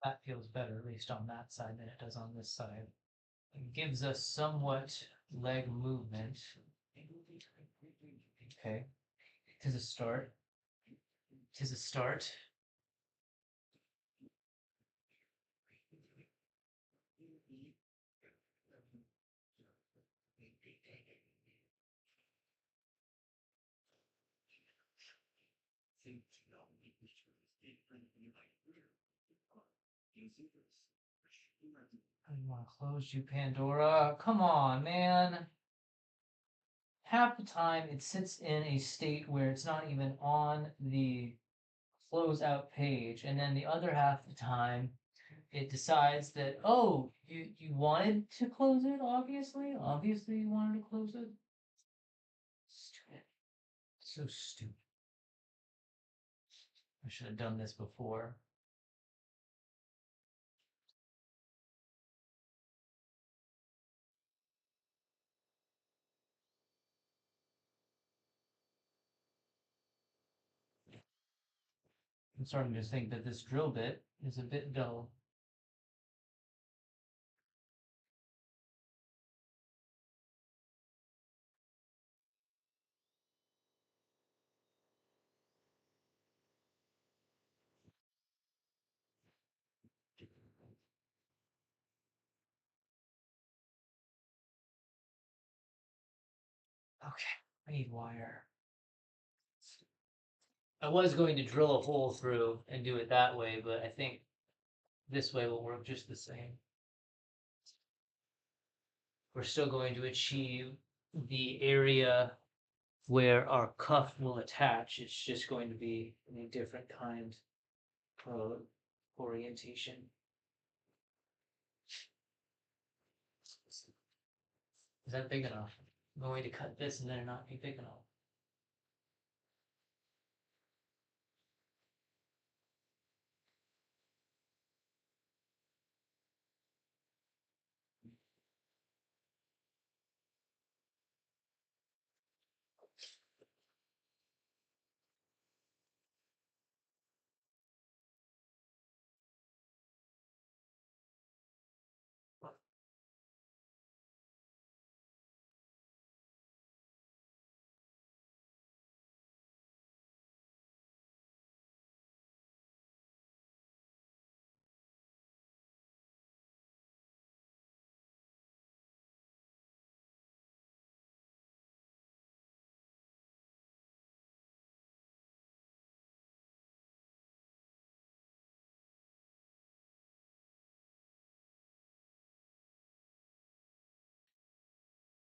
That feels better, at least on that side, than it does on this side. It gives us somewhat leg movement. Okay. Tis a start. Tis a start. I want to close you, Pandora. Come on, man. Half the time it sits in a state where it's not even on the closeout page, and then the other half of the time it decides that, oh, you wanted to close it, obviously you wanted to close it. Stupid. So stupid. I should have done this before. I'm starting to think that this drill bit is a bit dull. Okay, I need wire. I was going to drill a hole through and do it that way, but I think this way will work just the same. We're still going to achieve the area where our cuff will attach. It's just going to be in a different kind of orientation. Is that big enough? I'm going to cut this and then it not be big enough.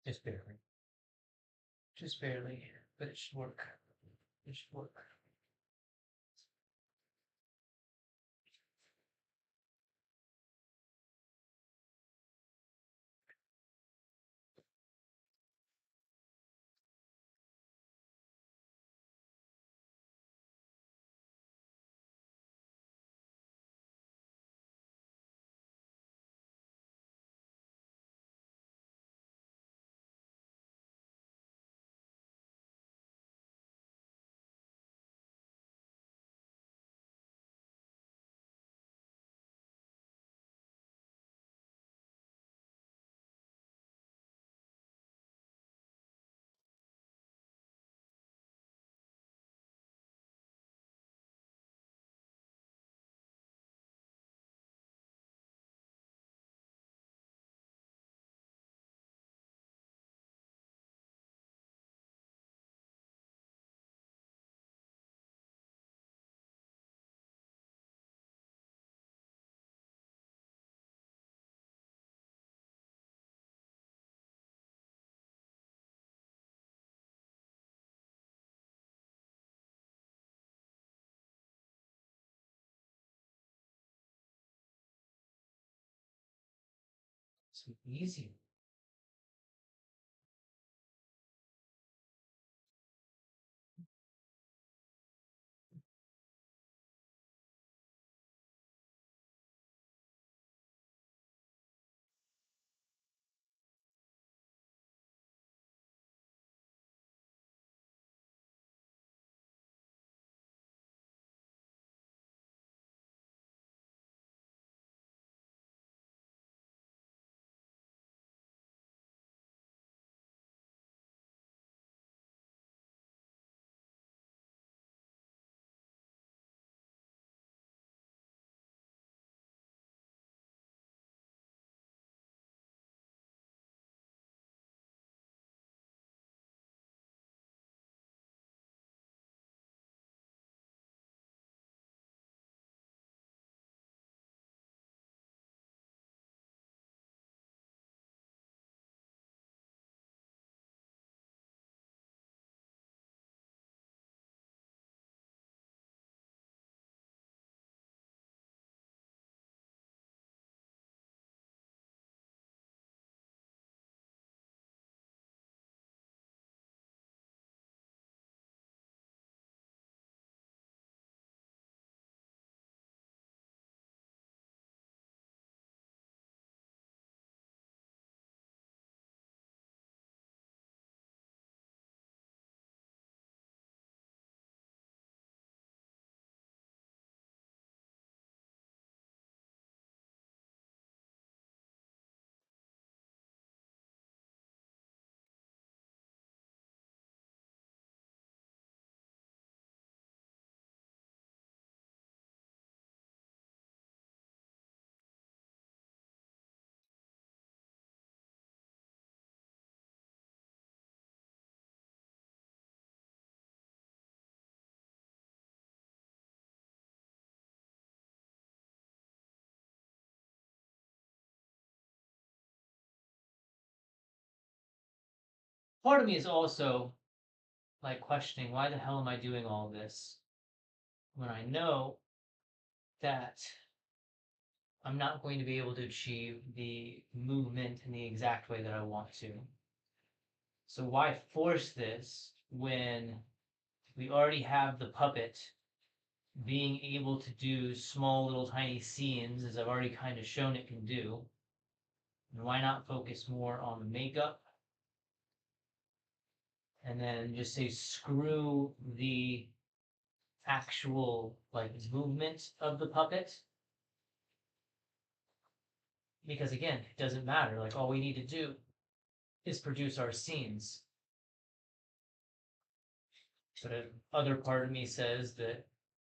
Just barely. Just barely, but it should work. It should work. So easy. Part of me is also like questioning why the hell am I doing all this when I know that I'm not going to be able to achieve the movement in the exact way that I want to. So why force this when we already have the puppet being able to do small little tiny scenes as I've already kind of shown it can do? And why not focus more on the makeup and then just say screw the actual like movement of the puppet? Because again, it doesn't matter. Like all we need to do is produce our scenes. But other part of me says that,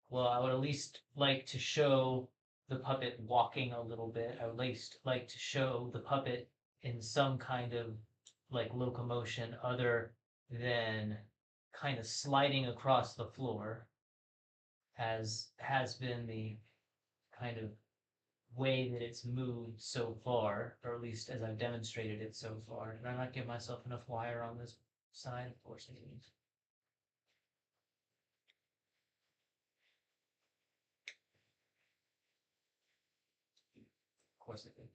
well, I would at least like to show the puppet walking a little bit. I would at least like to show the puppet in some kind of like locomotion other than kind of sliding across the floor, as has been the kind of way that it's moved so far, or at least as I've demonstrated it so far. Did I not give myself enough wire on this side? Of course I didn't. Of course I did.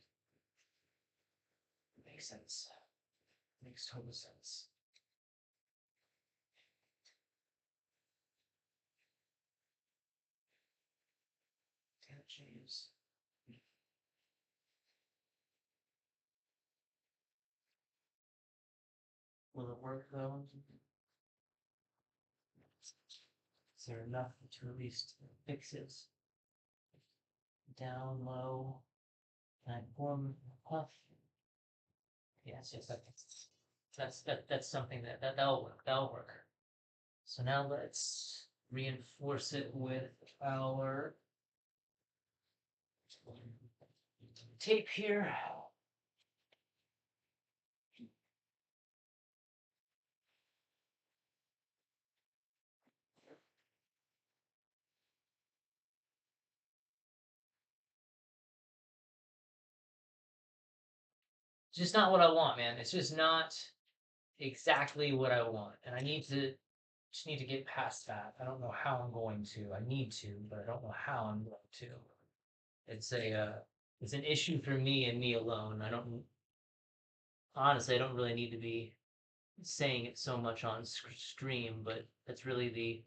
Makes sense. Makes total sense. Damn it, James. Will it work though? Is there enough to at least fix it? Down low. Can I form a puff? Yes, yes, that's something that'll work. That'll work. So now let's reinforce it with our tape here. It's just not what I want, man. It's just not exactly what I want. And I just need to get past that. I don't know how I'm going to. I need to, but I don't know how I'm going to. It's it's an issue for me and me alone. I don't honestly, I don't really need to be saying it so much on stream, but that's really the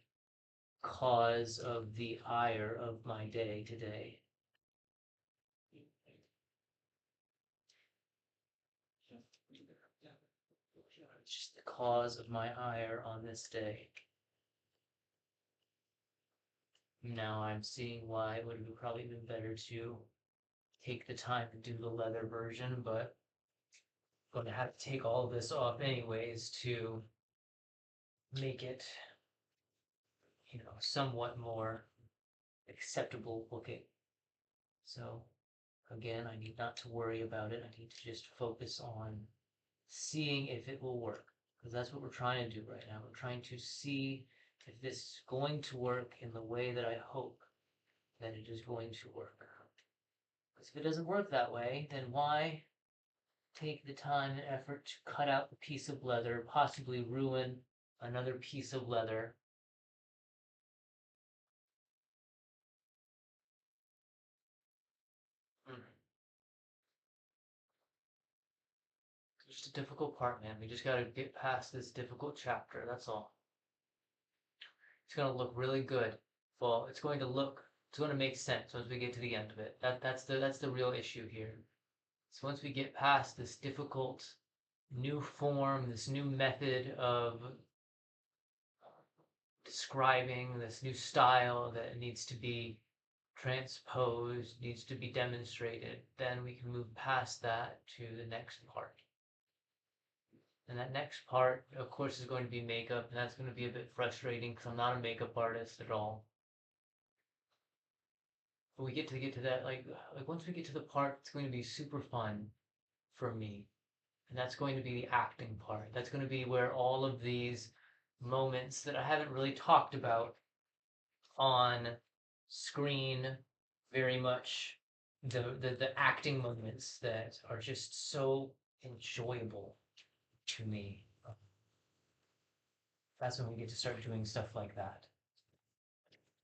cause of the ire of my day today. It's just the cause of my ire on this day. Now I'm seeing why it would have probably been better to take the time to do the leather version, but I'm going to have to take all this off anyways to make it, somewhat more acceptable looking. So again, I need not to worry about it. I need to just focus on seeing if it will work, because that's what we're trying to do right now. We're trying to see if this is going to work in the way that I hope that it is going to work. Because if it doesn't work that way, then why take the time and effort to cut out the piece of leather, possibly ruin another piece of leather? It's just a difficult part, man. We just gotta get past this difficult chapter, that's all. It's gonna look really good. Well, it's going to make sense once we get to the end of it. That's the real issue here. So once we get past this difficult new form, this new method of describing, this new style that needs to be transposed, needs to be demonstrated, then we can move past that to the next part. And that next part, of course, is going to be makeup, and that's going to be a bit frustrating because I'm not a makeup artist at all. But we get to that, like once we get to the part, it's going to be super fun for me, and that's going to be the acting part. That's going to be where all of these moments that I haven't really talked about on screen very much, the acting moments that are just so enjoyable to me. That's when we get to start doing stuff like that.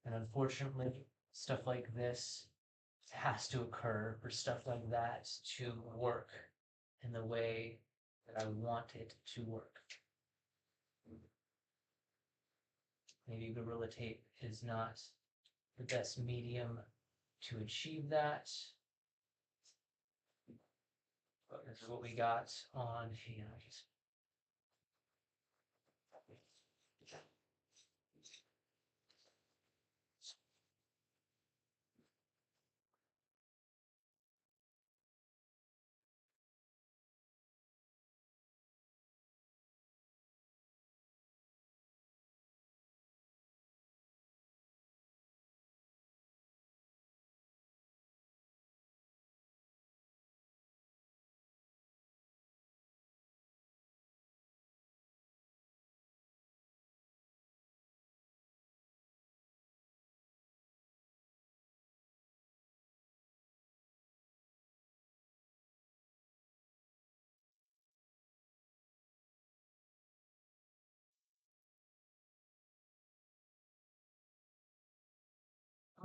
And unfortunately, stuff like this has to occur for stuff like that to work in the way that I want it to work. Maybe Gorilla Tape is not the best medium to achieve that. But this is what we got on, just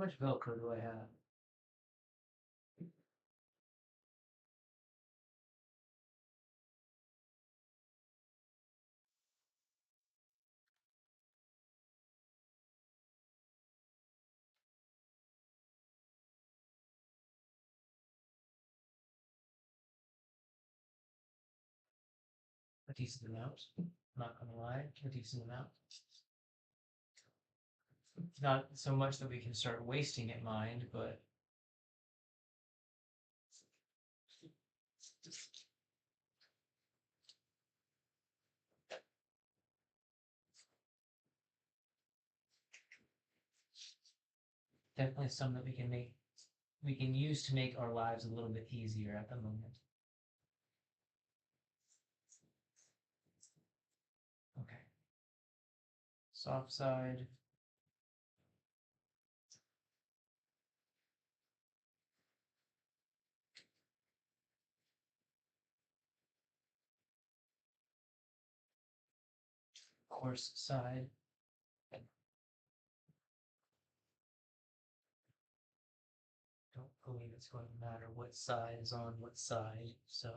How much Velcro do I have? A decent amount. Not gonna lie, a decent amount. Not so much that we can start wasting it, mind, but definitely some that we can use to make our lives a little bit easier at the moment. Okay. Soft side. Coarse side. Don't believe it's going to matter what side is on what side, so.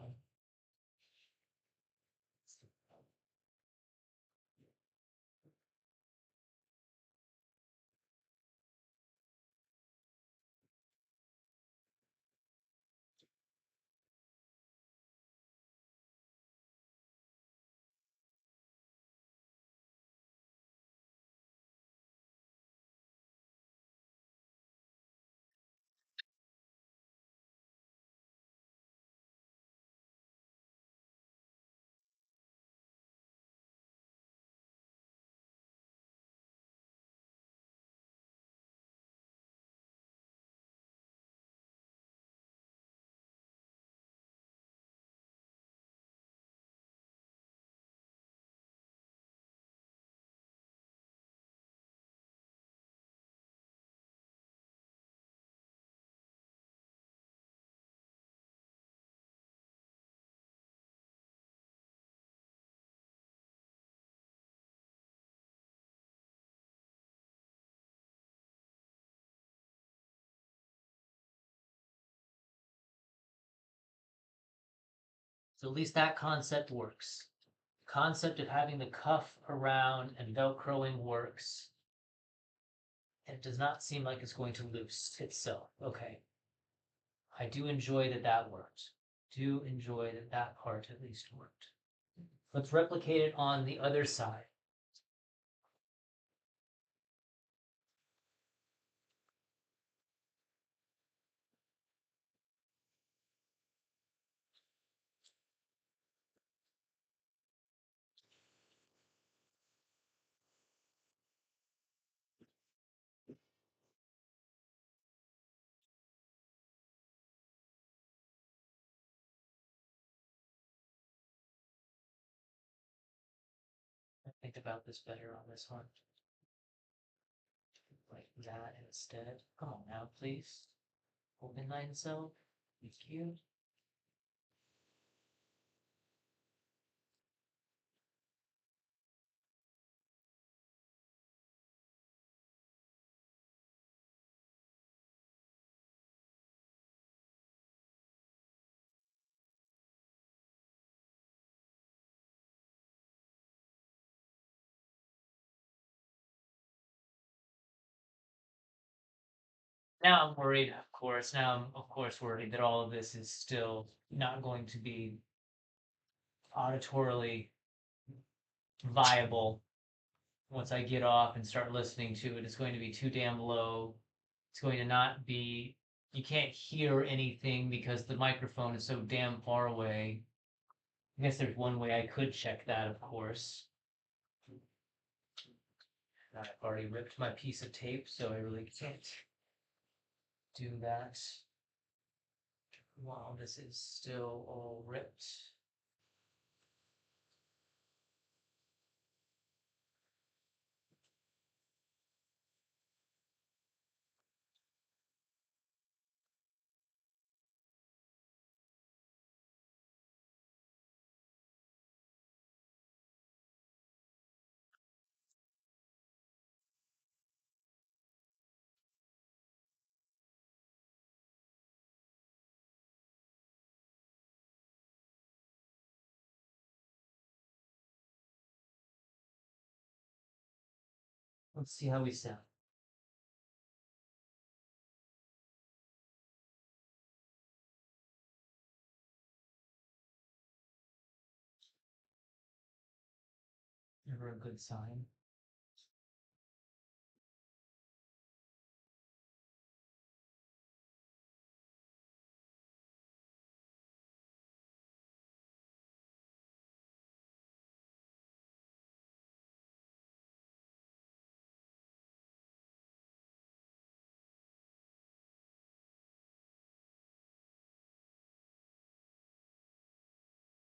So at least that concept works. Concept of having the cuff around and velcroing works. And it does not seem like it's going to loose itself. Okay. I do enjoy that that worked. Do enjoy that that part at least worked. Let's replicate it on the other side. Think about this better on this one. Like that instead. Come on now, please. Open line cell. Thank you. Now I'm worried, of course. Now I'm, of course, worried that all of this is still not going to be auditorily viable once I get off and start listening to it. It's going to be too damn low. It's going to not be, you can't hear anything because the microphone is so damn far away. I guess there's one way I could check that, of course. I've already ripped my piece of tape, so I really can't do that while this is still all ripped. Let's see how we sound. Never a good sign.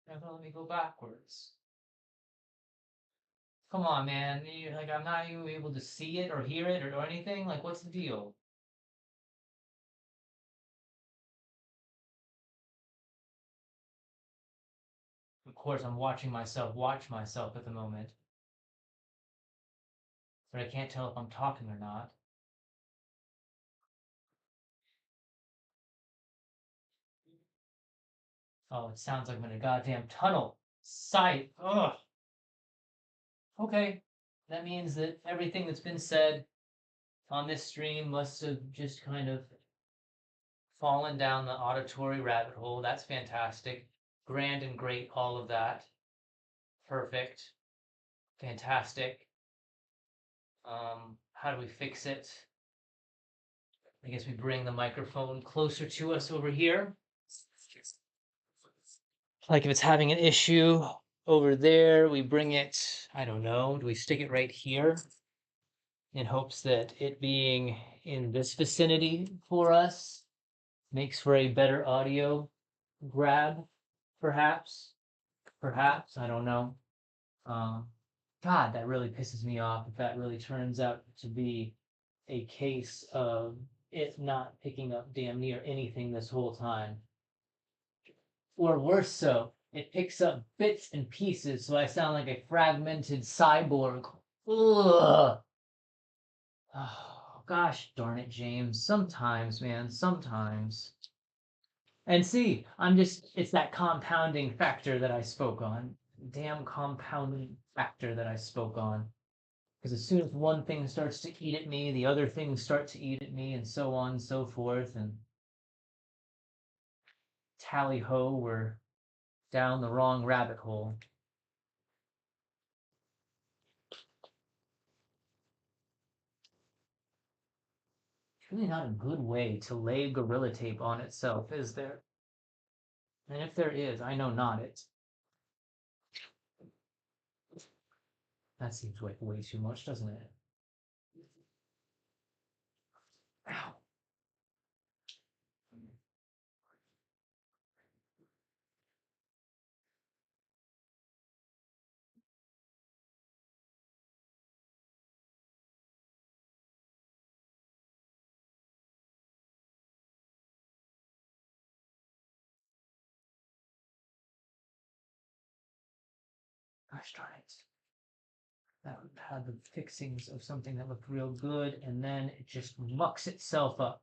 Never let me go backwards. Come on, man. Like, I'm not even able to see it or hear it or anything. Like, what's the deal? Of course, I'm watching myself watch myself at the moment. But I can't tell if I'm talking or not. Oh, it sounds like I'm in a goddamn tunnel. Sight. Ugh. Okay. That means that everything that's been said on this stream must have just kind of fallen down the auditory rabbit hole. That's fantastic. Grand and great, all of that. Perfect. Fantastic. How do we fix it? I guess we bring the microphone closer to us over here. Like if it's having an issue over there, we bring it, I don't know, do we stick it right here in hopes that it being in this vicinity for us makes for a better audio grab, perhaps? Perhaps, I don't know. God, that really pisses me off if that really turns out to be a case of it not picking up damn near anything this whole time. Or worse so, it picks up bits and pieces, so I sound like a fragmented cyborg. Ugh. Oh, gosh darn it, James. Sometimes, man, sometimes. And see, it's that compounding factor that I spoke on. Damn compounding factor that I spoke on. Because as soon as one thing starts to eat at me, the other things start to eat at me, and so on and so forth. And tally ho, we're down the wrong rabbit hole. It's really not a good way to lay Gorilla Tape on itself, is there? And if there is, I know not it. That seems like way too much, doesn't it? Ow. Gosh darn it. That had the fixings of something that looked real good, and then it just mucks itself up.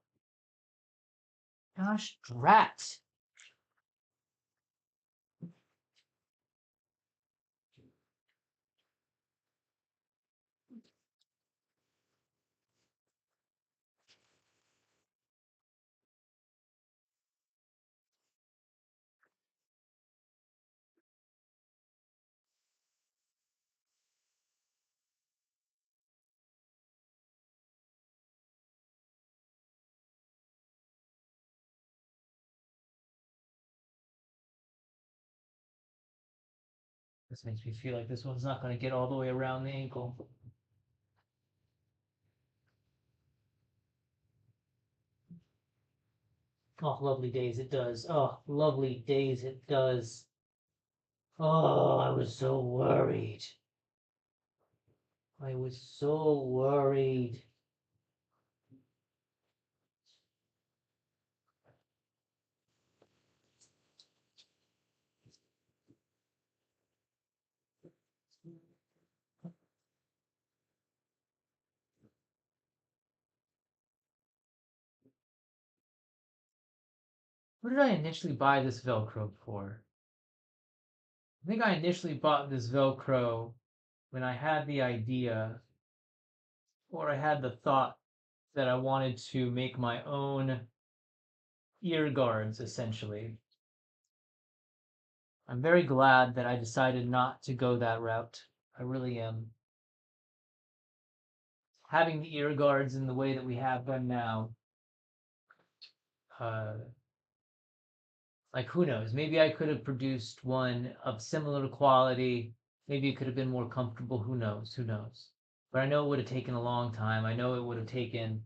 Gosh drat. This makes me feel like this one's not going to get all the way around the ankle. Oh, lovely days it does. Oh, lovely days it does. Oh, I was so worried. I was so worried. What did I initially buy this Velcro for? I think I initially bought this Velcro when I had the idea or I had the thought that I wanted to make my own ear guards, essentially. I'm very glad that I decided not to go that route. I really am. Having the ear guards in the way that we have them now, uh, like who knows? Maybe I could have produced one of similar quality. Maybe it could have been more comfortable. Who knows? Who knows? But I know it would have taken a long time. I know it would have taken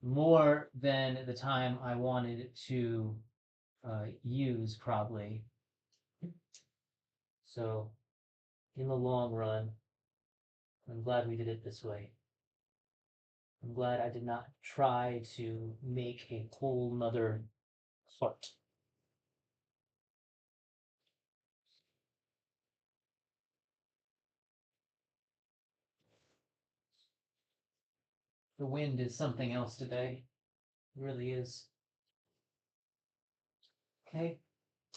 more than the time I wanted to use, probably. So, in the long run, I'm glad we did it this way. I'm glad I did not try to make a whole nother heart. The wind is something else today. It really is. Okay.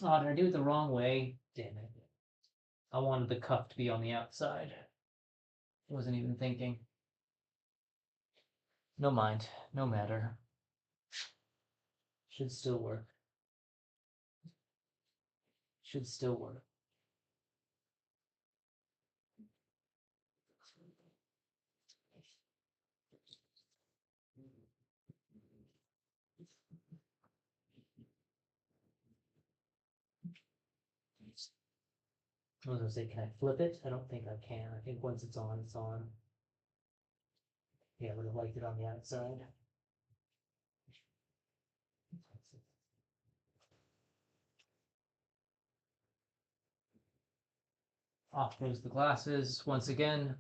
Oh, did I do it the wrong way? Damn it. I wanted the cuff to be on the outside. Wasn't even thinking. No mind. No matter. Should still work. Should still work. I was gonna say, can I flip it? I don't think I can. I think once it's on, it's on. Yeah, I would have liked it on the outside. Off goes the glasses once again.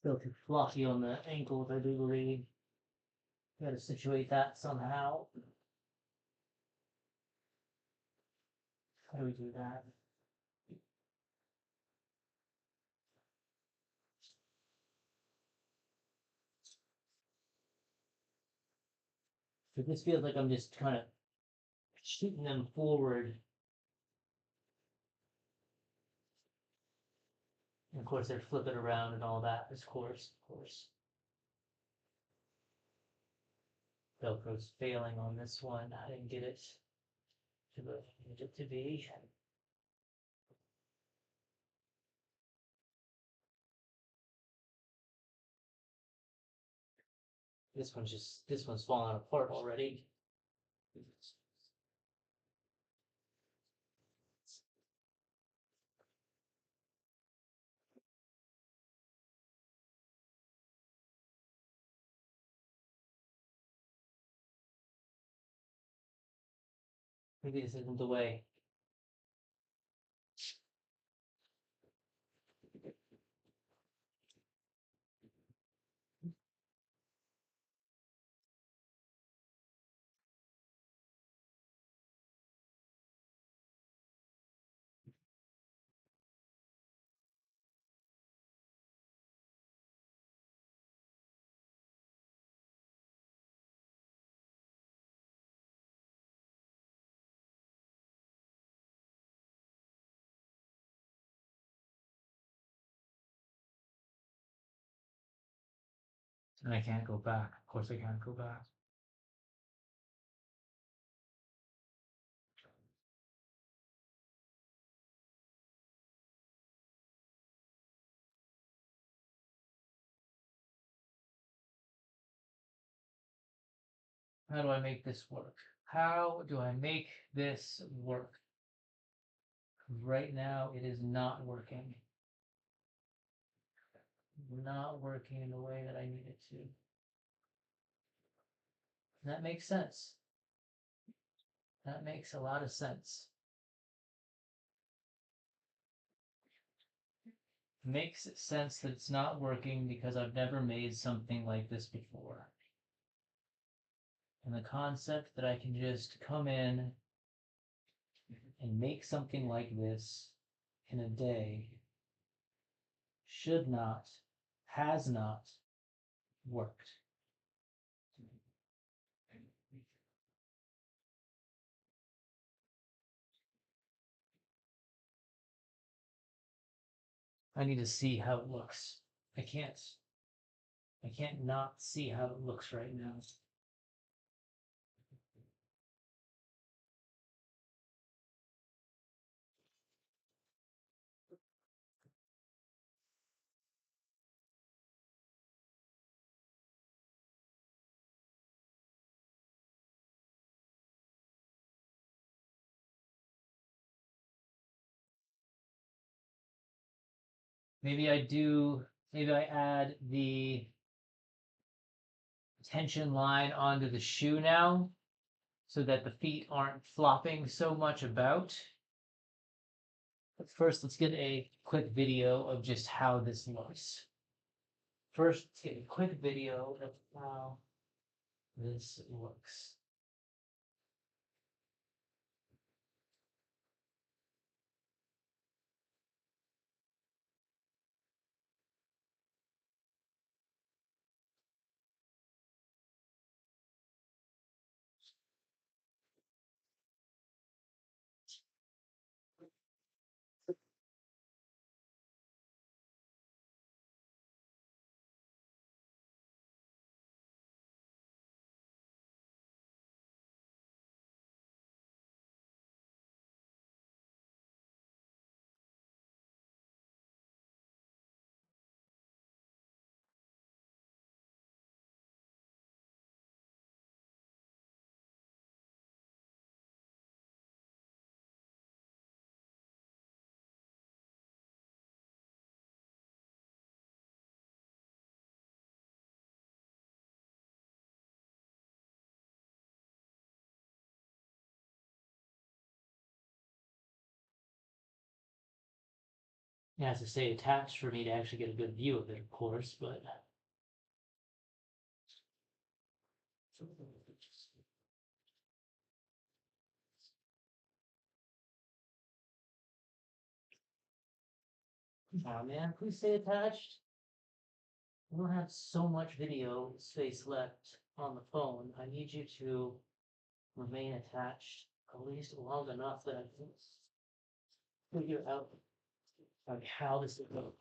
Feel too fluffy on the ankles, I do believe. Gotta situate that somehow. How do we do that? So this feels like I'm just kind of shooting them forward. And of course, they're flipping around and all that, of course. Velcro's failing on this one. I didn't get it to where I needed it to be. This one's falling apart already. Maybe this isn't the way. And I can't go back. Of course I can't go back. How do I make this work? How do I make this work? Right now, it is not working. Not working in the way that I need it to. That makes sense. That makes a lot of sense. Makes sense that it's not working because I've never made something like this before. And the concept that I can just come in and make something like this in a day should not, has not worked. I need to see how it looks. I can't not see how it looks right now. Maybe I add the tension line onto the shoe now so that the feet aren't flopping so much about. But first, let's get a quick video of just how this looks. First, let's get a quick video of how this looks. It has to stay attached for me to actually get a good view of it, of course, but. Come on, man, please stay attached. I don't have so much video space left on the phone. I need you to remain attached at least long enough that I can figure out like how this is going.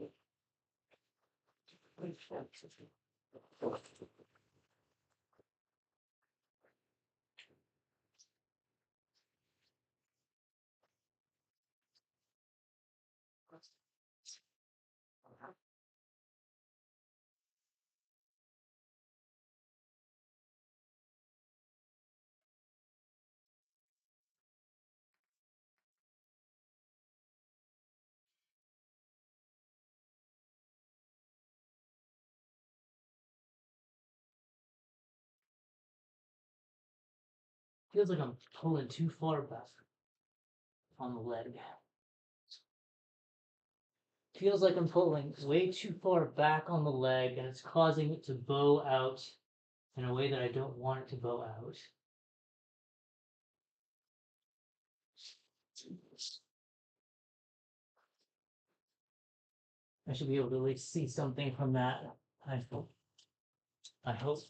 Feels like I'm pulling too far back on the leg. Feels like I'm pulling way too far back on the leg and it's causing it to bow out in a way that I don't want it to bow out. I should be able to at least see something from that. I hope. I hope.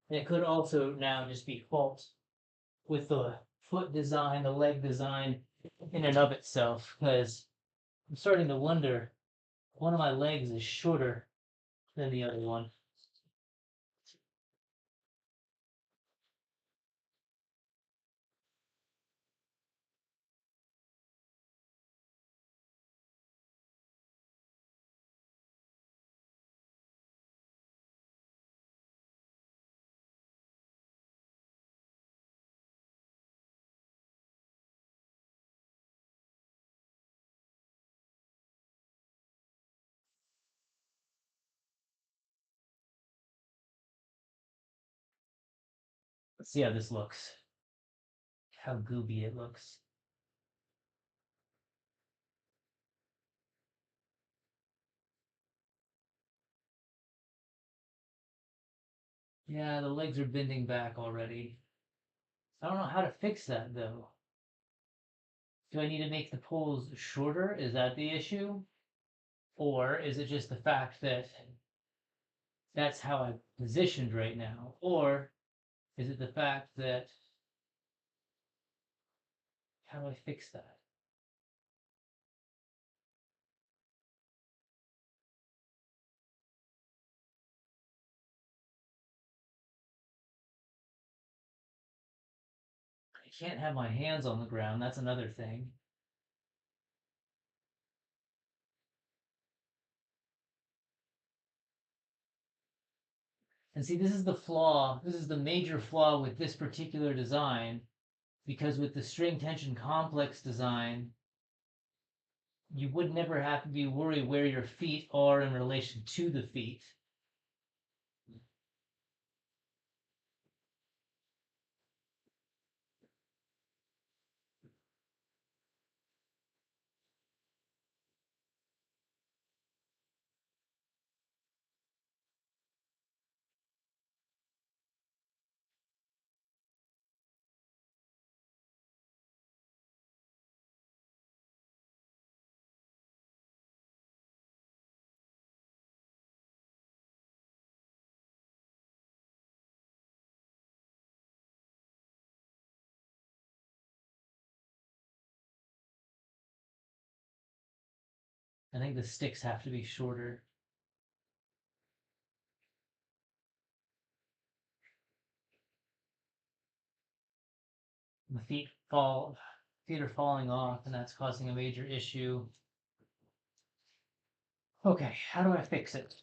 And it could also now just be fault with the foot design, the leg design in and of itself, because I'm starting to wonder one of my legs is shorter than the other one. Let's see how this looks. How gooby it looks. Yeah, the legs are bending back already. I don't know how to fix that though. Do I need to make the poles shorter? Is that the issue? Or is it just the fact that that's how I'm positioned right now? Or is it the fact that, how do I fix that? I can't have my hands on the ground. That's another thing. And see, this is the flaw. This is the major flaw with this particular design, because with the string tension complex design, you would never have to be worried where your feet are in relation to the feet. I think the sticks have to be shorter. The feet are falling off, and that's causing a major issue. Okay, how do I fix it?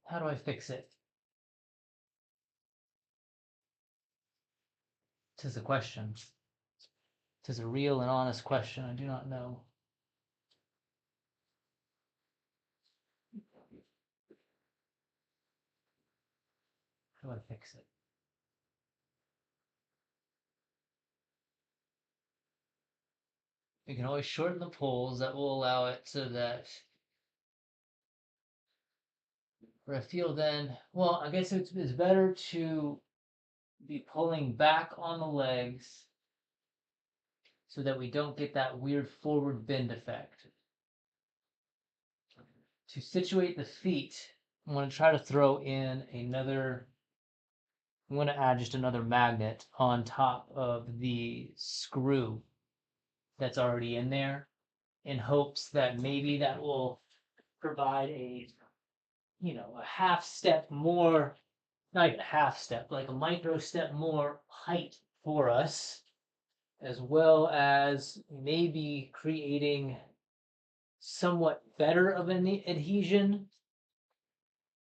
How do I fix it? Tis a question. Tis a real and honest question. I do not know. How do I fix it? we can always shorten the poles. That will allow it so that for a feel then, well, I guess it's better to be pulling back on the legs so that we don't get that weird forward bend effect. To situate the feet, I'm going to try to throw in another, I'm going to add just another magnet on top of the screw that's already in there in hopes that maybe that will provide a, a half step more, not even a half step, like a micro step more height for us, as well as maybe creating somewhat better of an adhesion.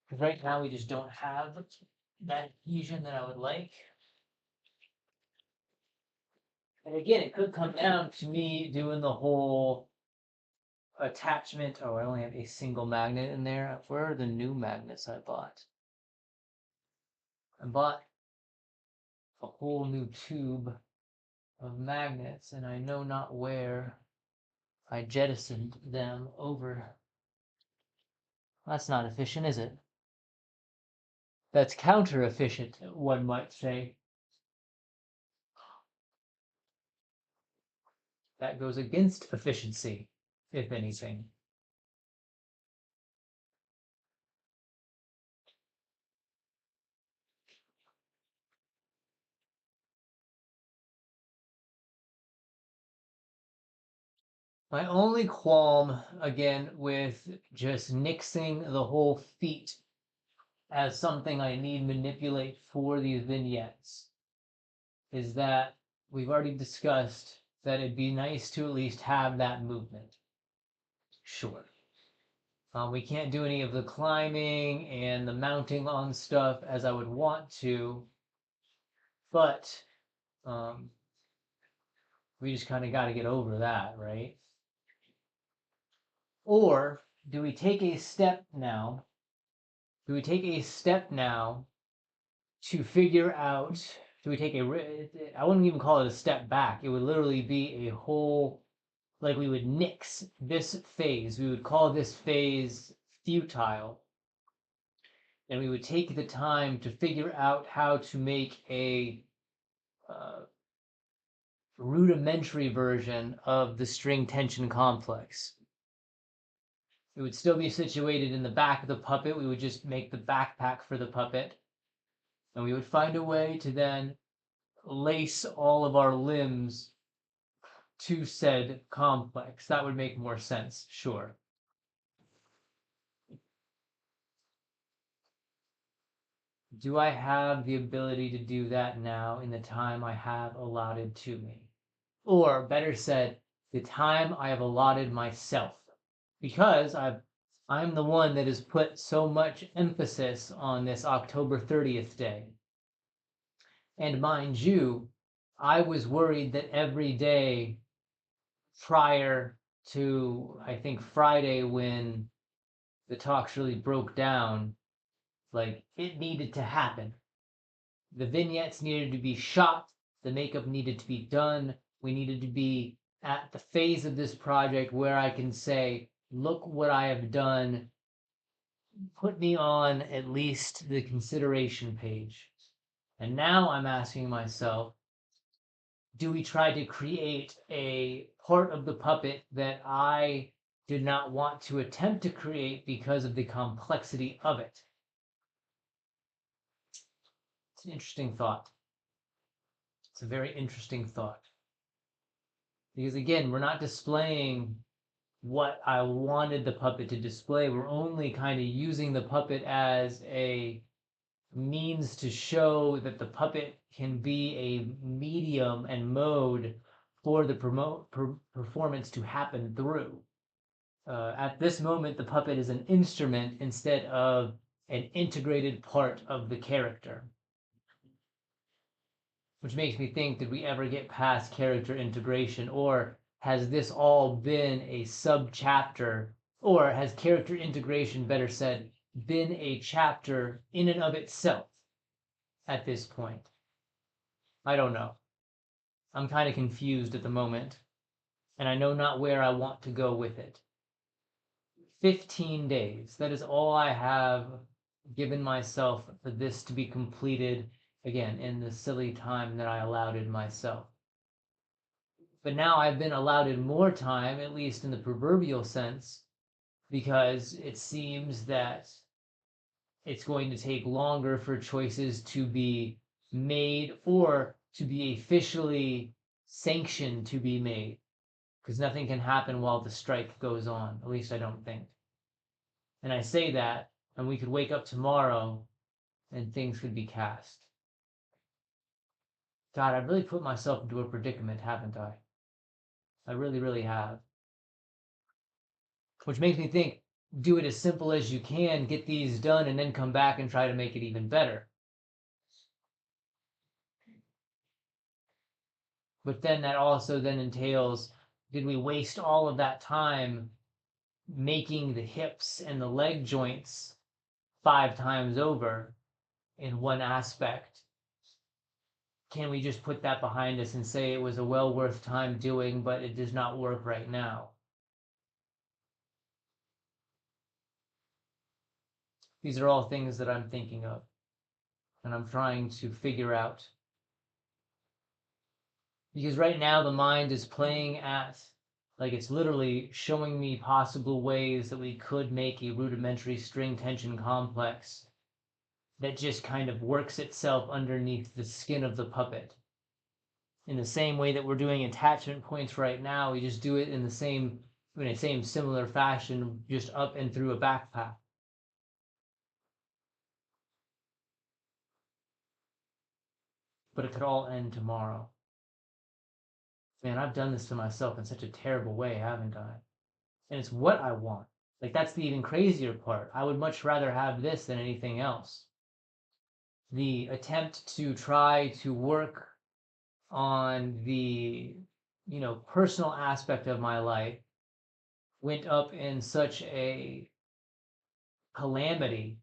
Because right now we just don't have that adhesion that I would like. And again, it could come down to me doing the whole attachment. Oh, I only have a single magnet in there. Where are the new magnets I bought? I bought a whole new tube of magnets, and I know not where I jettisoned them over. That's not efficient, is it? That's counter efficient, one might say. That goes against efficiency, if anything. My only qualm, again, with just nixing the whole feet as something I need manipulate for these vignettes is that we've already discussed that it'd be nice to at least have that movement. Sure. We can't do any of the climbing and the mounting on stuff as I would want to, but we just kind of got to get over that, right? Or do we take a step now? Do we take a step now to figure out? Do we take I wouldn't even call it a step back. It would literally be a whole, like we would nix this phase. We would call this phase futile. And we would take the time to figure out how to make a rudimentary version of the string tension complex. It would still be situated in the back of the puppet. We would just make the backpack for the puppet. And we would find a way to then lace all of our limbs to said complex. That would make more sense, sure. Do I have the ability to do that now in the time I have allotted to me? Or better said, the time I have allotted myself. Because I'm the one that has put so much emphasis on this October 30th day. And mind you, I was worried that every day prior to, I think, Friday when the talks really broke down, like it needed to happen. The vignettes needed to be shot, the makeup needed to be done. We needed to be at the phase of this project where I can say, look what I have done. Put me on at least the consideration page. And now I'm asking myself, do we try to create a part of the puppet that I did not want to attempt to create because of the complexity of it? It's an interesting thought. It's a very interesting thought. Because again, we're not displaying what I wanted the puppet to display. We're only kind of using the puppet as a means to show that the puppet can be a medium and mode for the performance to happen through. At this moment, the puppet is an instrument instead of an integrated part of the character. Which makes me think, did we ever get past character integration, or has this all been a sub-chapter, or has character integration, better said, been a chapter in and of itself at this point? I don't know. I'm kind of confused at the moment. and I know not where I want to go with it. 15 days. That is all I have given myself for this to be completed, again, in the silly time that I allowed myself. But now I've been allowed more time, at least in the proverbial sense, because it seems that it's going to take longer for choices to be made or to be officially sanctioned to be made, because nothing can happen while the strike goes on. At least I don't think. And I say that, and we could wake up tomorrow and things could be cast. God, I've really put myself into a predicament, haven't I? I really, really have. Which makes me think, do it as simple as you can, get these done, and then come back and try to make it even better. But then that also then entails, did we waste all of that time making the hips and the leg joints 5 times over in one aspect? Can we just put that behind us and say it was a well worth time doing, but it does not work right now? These are all things that I'm thinking of, and I'm trying to figure out. Because right now the mind is playing at, like, it's literally showing me possible ways that we could make a rudimentary string tension complex that just kind of works itself underneath the skin of the puppet. In the same way that we're doing attachment points right now, we just do it in the same similar fashion, just up and through a backpack. But it could all end tomorrow. Man, I've done this to myself in such a terrible way, haven't I? And it's what I want. Like, that's the even crazier part. I would much rather have this than anything else. The attempt to try to work on the, personal aspect of my life went up in such a calamity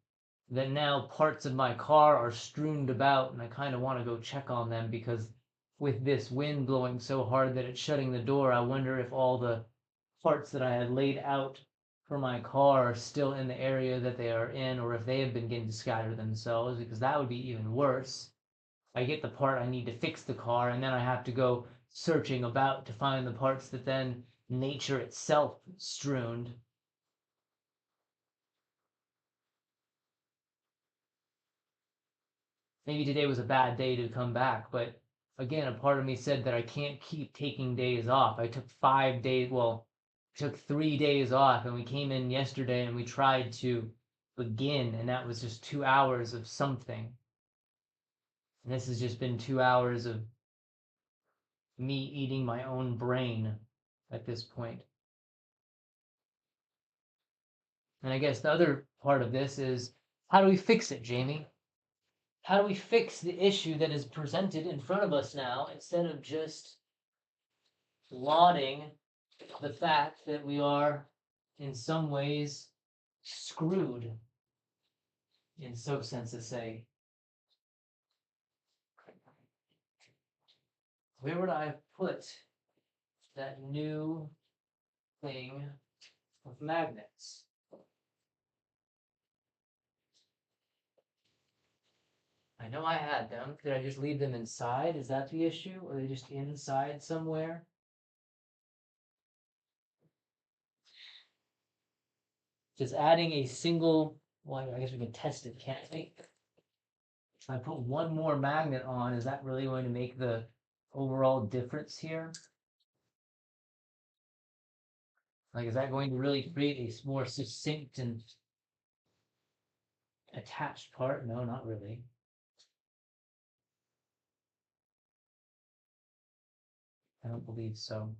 that now parts of my car are strewn about, and I kind of want to go check on them, because with this wind blowing so hard that it's shutting the door, I wonder if all the parts that I had laid out for my car are still in the area that they are in, or if they have been getting to scatter themselves, because that would be even worse. I get the part I need to fix the car, and then I have to go searching about to find the parts that then nature itself strewn. Maybe today was a bad day to come back, but again, a part of me said that I can't keep taking days off. I took 5 days, well, took 3 days off, and we came in yesterday and we tried to begin, and that was just 2 hours of something. And this has just been 2 hours of me eating my own brain at this point. And I guess the other part of this is, how do we fix it, Jamie? How do we fix the issue that is presented in front of us now, instead of just lauding the fact that we are in some ways screwed, in so sense to say? Where would I put that new thing of magnets? I know I had them. Did I just leave them inside? Is that the issue? Or are they just inside somewhere? Just adding a single, well, I guess we can test it, can't we? If I put one more magnet on, is that really going to make the overall difference here? Like, is that going to really create a more succinct and attached part? No, not really. I don't believe so.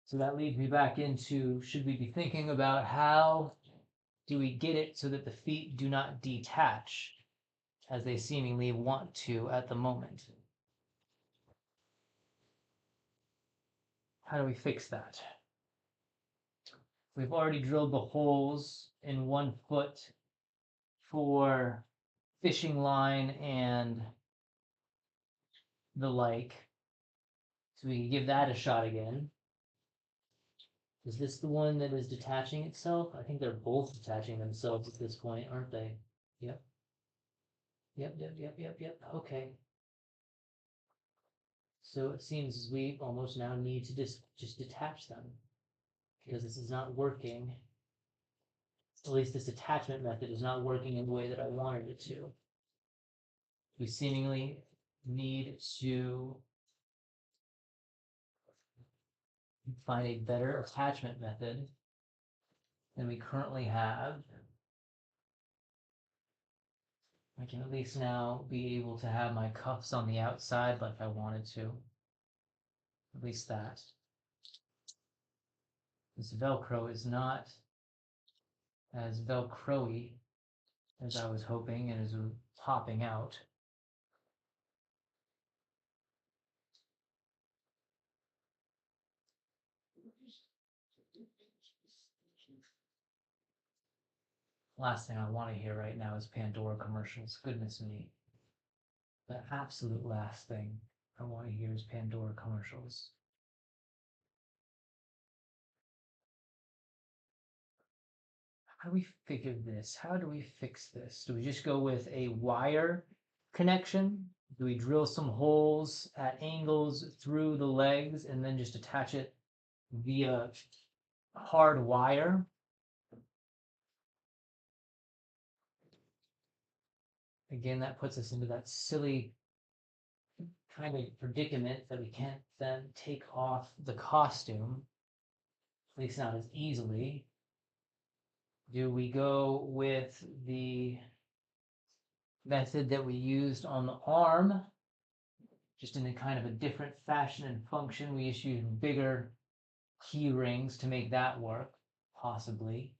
So that leads me back into, should we be thinking about how do we get it so that the feet do not detach as they seemingly want to at the moment? How do we fix that? We've already drilled the holes in one foot for fishing line and the like. So we can give that a shot again. Is this the one that is detaching itself? I think they're both detaching themselves at this point, aren't they? Yep. Yep. Okay. So it seems we almost now need to just detach them because this is not working. At least this attachment method is not working in the way that I wanted it to. We seemingly need to find a better attachment method than we currently have. I can at least now be able to have my cuffs on the outside like I wanted to. At least that. This Velcro is not as Velcro-y as I was hoping and is popping out. Last thing I want to hear right now is Pandora commercials. Goodness me. The absolute last thing I want to hear is Pandora commercials. How do we figure this? How do we fix this? Do we just go with a wire connection? Do we drill some holes at angles through the legs and then just attach it via hard wire? Again, that puts us into that silly kind of predicament that we can't then take off the costume, at least not as easily. Do we go with the method that we used on the arm, just in a kind of a different fashion and function? We issued bigger key rings to make that work, possibly.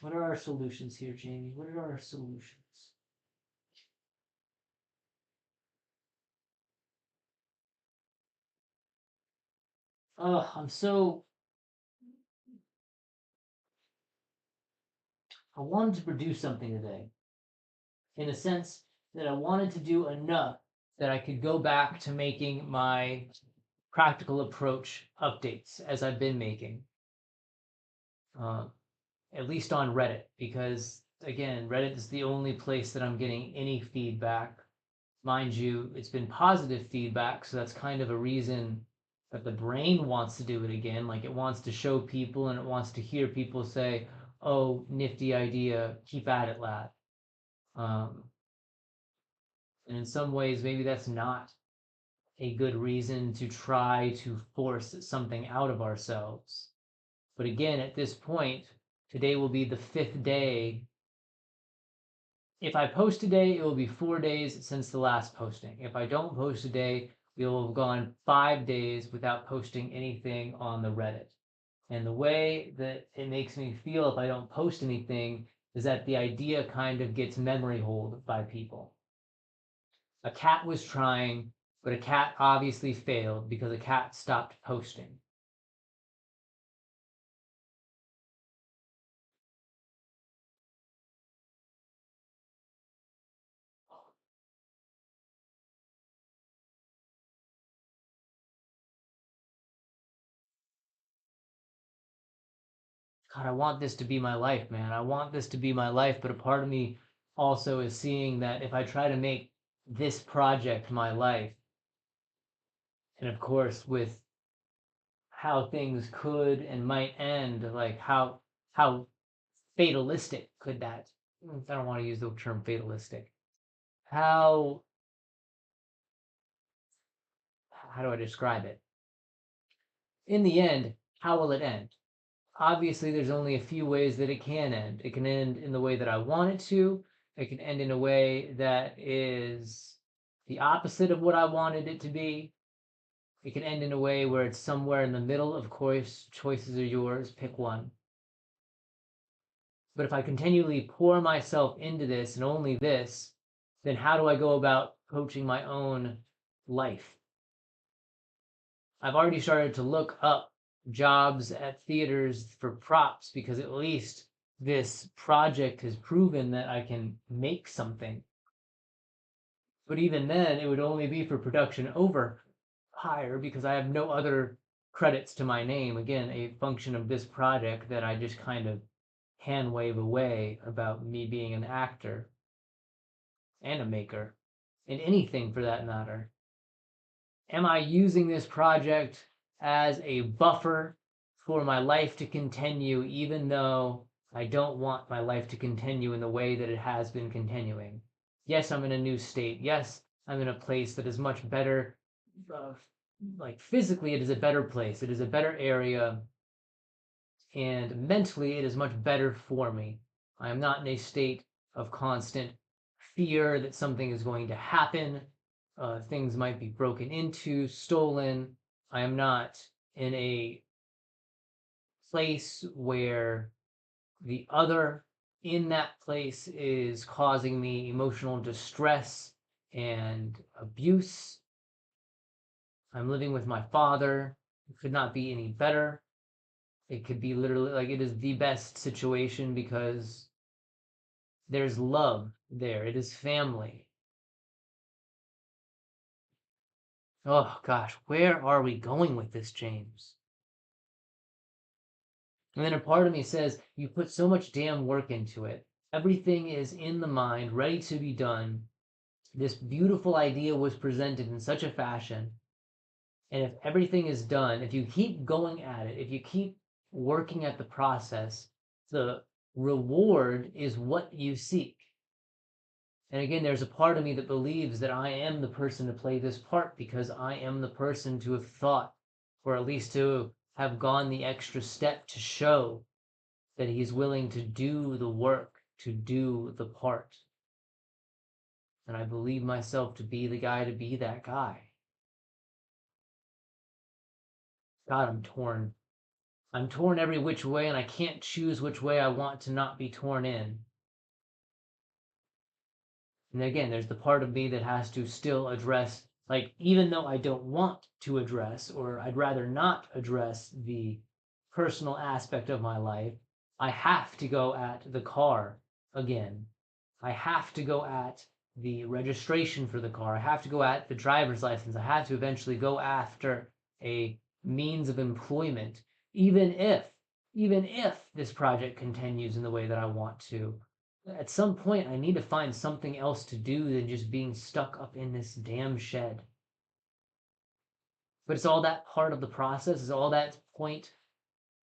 What are our solutions here, Jamie? What are our solutions? Oh, I wanted to produce something today, in the sense that I wanted to do enough that I could go back to making my practical approach updates as I've been making. At least on Reddit, because again, Reddit is the only place that I'm getting any feedback. Mind you, it's been positive feedback, so that's kind of a reason that the brain wants to do it again. Like it wants to show people and it wants to hear people say, "Oh, nifty idea, keep at it, lad." And in some ways, maybe that's not a good reason to try to force something out of ourselves. But again, at this point, today will be the 5th day. If I post today, it will be 4 days since the last posting. If I don't post today, we will have gone 5 days without posting anything on the Reddit. And the way that it makes me feel if I don't post anything is that the idea kind of gets memory hold by people. A cat was trying, but a cat obviously failed because a cat stopped posting. God, I want this to be my life, man. I want this to be my life, but a part of me also is seeing that if I try to make this project my life, and of course with how things could and might end, like how fatalistic could that, I don't want to use the term fatalistic. How do I describe it? In the end, how will it end? Obviously, there's only a few ways that it can end. It can end in the way that I want it to. It can end in a way that is the opposite of what I wanted it to be. It can end in a way where it's somewhere in the middle. Of course, choices are yours. Pick one. But if I continually pour myself into this and only this, then how do I go about coaching my own life? I've already started to look up jobs at theaters for props because at least this project has proven that I can make something. But even then, it would only be for production over hire because I have no other credits to my name. Again, a function of this project that I just kind of hand wave away about me being an actor and a maker, and anything for that matter. Am I using this project as a buffer for my life to continue, even though I don't want my life to continue in the way that it has been continuing? Yes, I'm in a new state. Yes, I'm in a place that is much better. Uh, like physically, it is a better place. It is a better area. And mentally, it is much better for me. I am not in a state of constant fear that something is going to happen. Things might be broken into, stolen. I am not in a place where the other in that place is causing me emotional distress and abuse. I'm living with my father. It could not be any better. It could be literally like it is the best situation because there's love there. It is family. Oh gosh, where are we going with this, James? And then a part of me says, you put so much damn work into it. Everything is in the mind, ready to be done. This beautiful idea was presented in such a fashion. And if everything is done, if you keep going at it, if you keep working at the process, the reward is what you seek. And again, there's a part of me that believes that I am the person to play this part because I am the person to have thought, or at least to have gone the extra step to show that he's willing to do the work, to do the part. And I believe myself to be the guy to be that guy. God, I'm torn. I'm torn every which way, and I can't choose which way I want to not be torn in. And again, there's the part of me that has to still address, like, even though I don't want to address, or I'd rather not address the personal aspect of my life, I have to go at the car again. I have to go at the registration for the car. I have to go at the driver's license. I have to eventually go after a means of employment, even if this project continues in the way that I want to. At some point, I need to find something else to do than just being stuck up in this damn shed. But it's all that part of the process, is all that point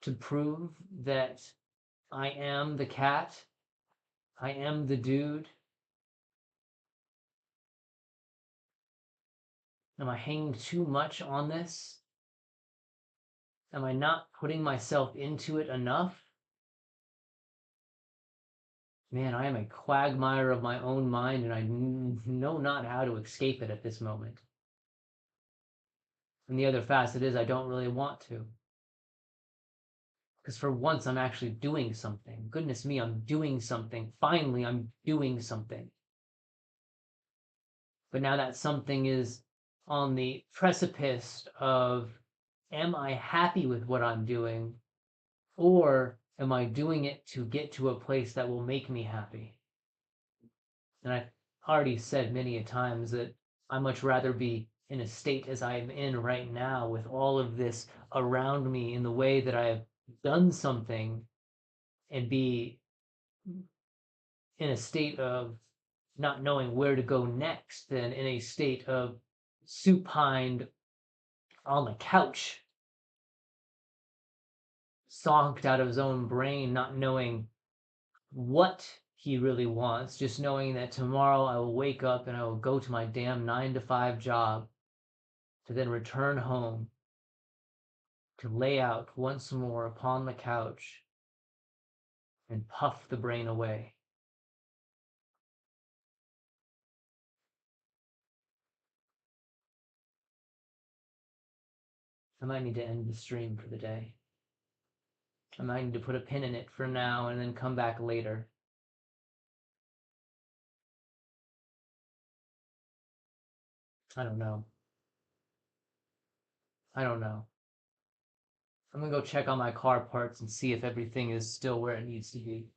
to prove that I am the cat, I am the dude. Am I hanging too much on this? Am I not putting myself into it enough? Man, I am a quagmire of my own mind, and I know not how to escape it at this moment. And the other facet is I don't really want to. Because for once, I'm actually doing something. Goodness me, I'm doing something. Finally, I'm doing something. But now that something is on the precipice of, am I happy with what I'm doing? Or am I doing it to get to a place that will make me happy? And I've already said many a times that I much rather be in a state as I am in right now with all of this around me in the way that I have done something and be in a state of not knowing where to go next than in a state of supine on the couch, zonked out of his own brain, not knowing what he really wants, just knowing that tomorrow I will wake up and I will go to my damn 9 to 5 job to then return home to lay out once more upon the couch and puff the brain away. I might need to end the stream for the day. I might need to put a pin in it for now and then come back later. I don't know. I don't know. I'm gonna go check on my car parts and see if everything is still where it needs to be.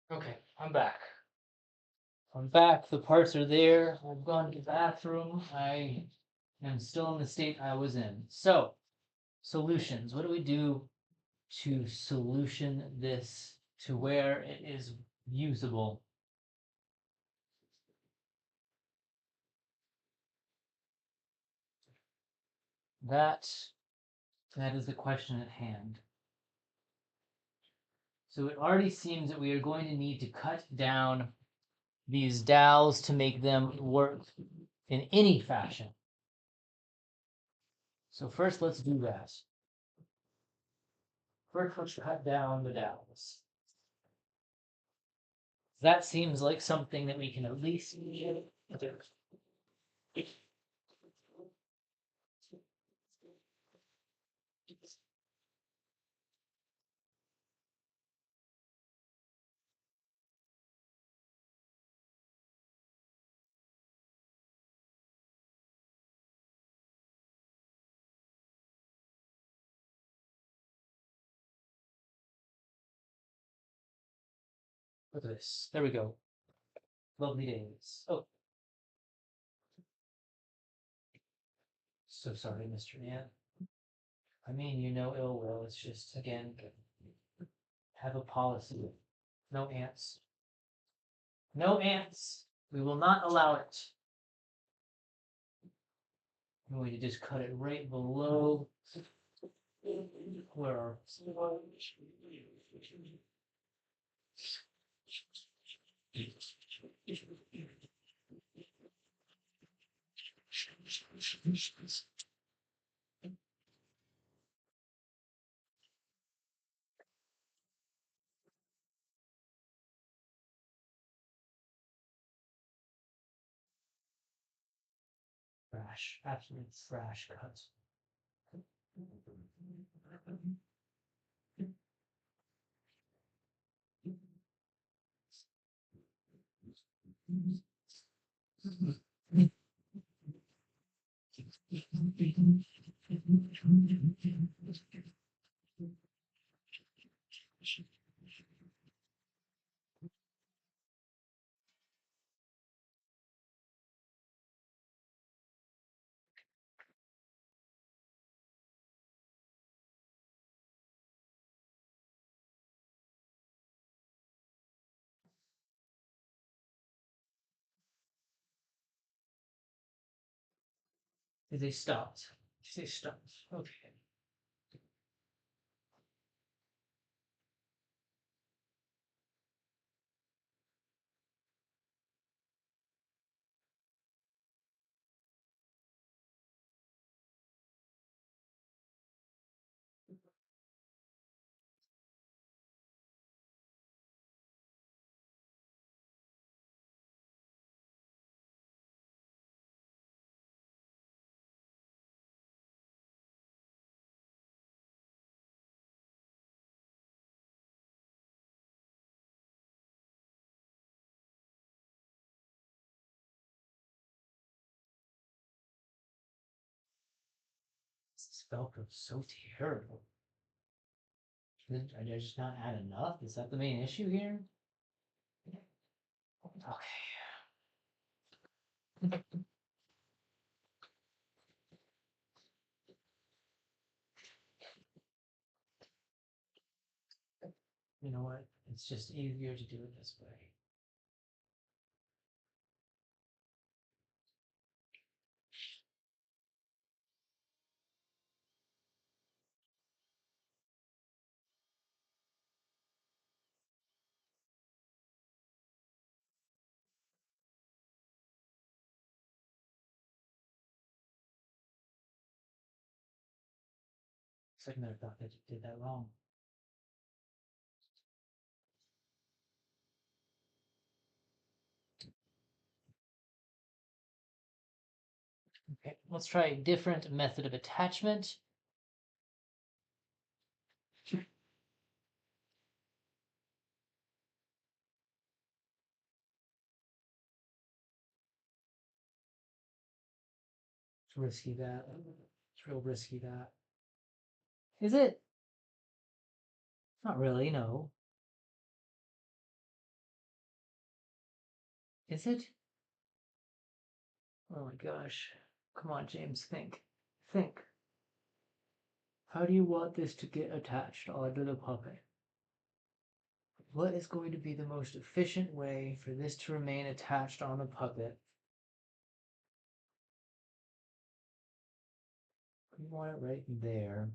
Okay, I'm back. I'm back. The parts are there. I've gone to the bathroom. I am still in the state I was in. So, solutions. What do we do to solution this to where it is usable? That is the question at hand. So it already seems that we are going to need to cut down these dowels to make them work in any fashion. So first let's do that. First let's cut down the dowels. That seems like something that we can at least do. Look at this. There we go. Lovely days. Oh. So sorry, Mr. Ant. I mean, you know ill will. It's just, again, have a policy. No ants. No ants. We will not allow it. I'm going to just cut it right below where our trash, absolute trash cut. They stopped. They stopped. Okay. This Velcro's so terrible. Did I just not add enough? Is that the main issue here? Okay. You know what? It's just easier to do it this way. Second, I thought that you did that wrong. Okay, let's try a different method of attachment. It's risky that. It's real risky that. Is it? Not really, no. Is it? Oh my gosh. Come on, James, think. Think. How do you want this to get attached onto the puppet? What is going to be the most efficient way for this to remain attached on the puppet? We want it right there.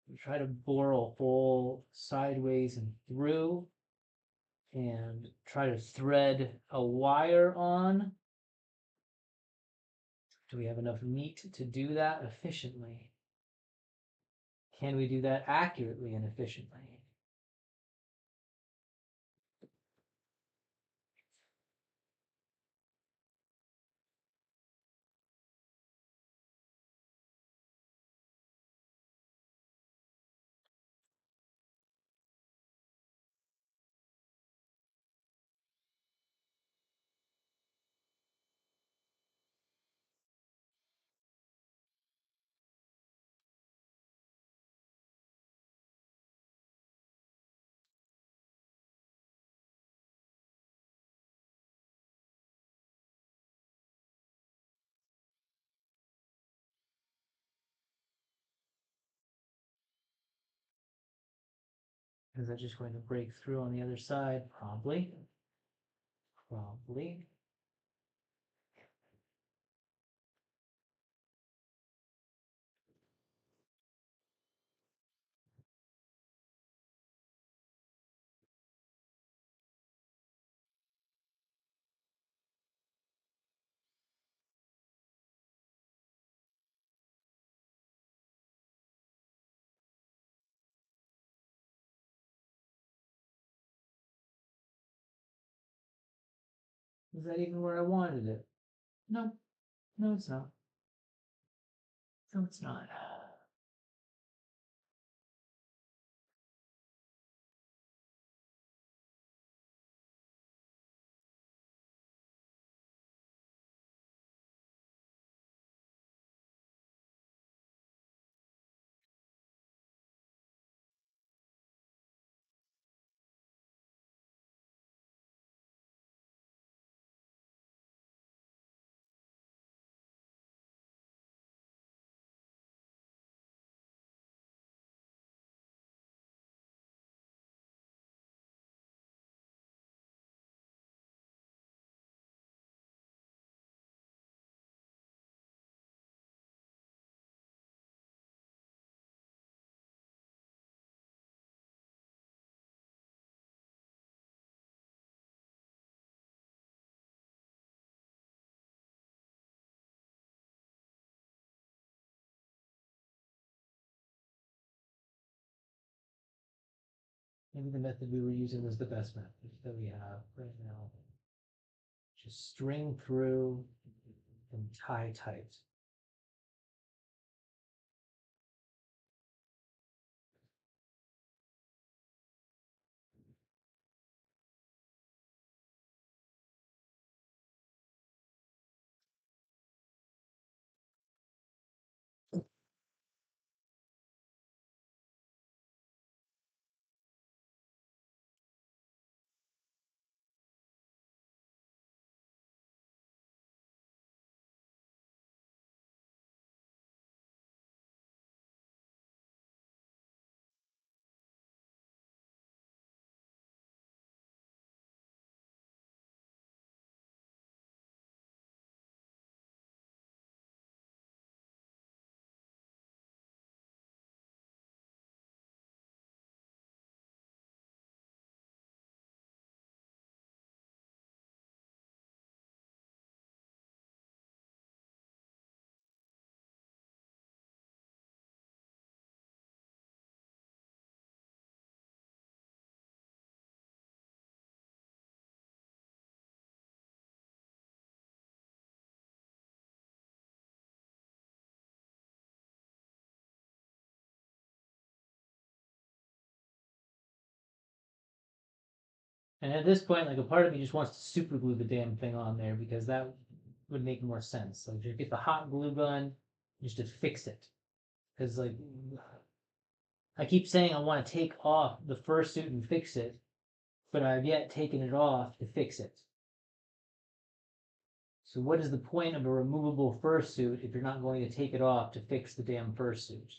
We try to bore a hole sideways and through and try to thread a wire on. Do we have enough meat to do that efficiently? Can we do that accurately and efficiently? Is that just going to break through on the other side? Probably. Probably. Is that even where I wanted it? No. No, it's not. No, it's not. Maybe the method we were using was the best method that we have right now. Just string through and tie tight. And at this point, like a part of me just wants to super glue the damn thing on there because that would make more sense. Like just get the hot glue gun just to fix it. Because like I keep saying I want to take off the fursuit and fix it, but I've yet taken it off to fix it. So what is the point of a removable fursuit if you're not going to take it off to fix the damn fursuit?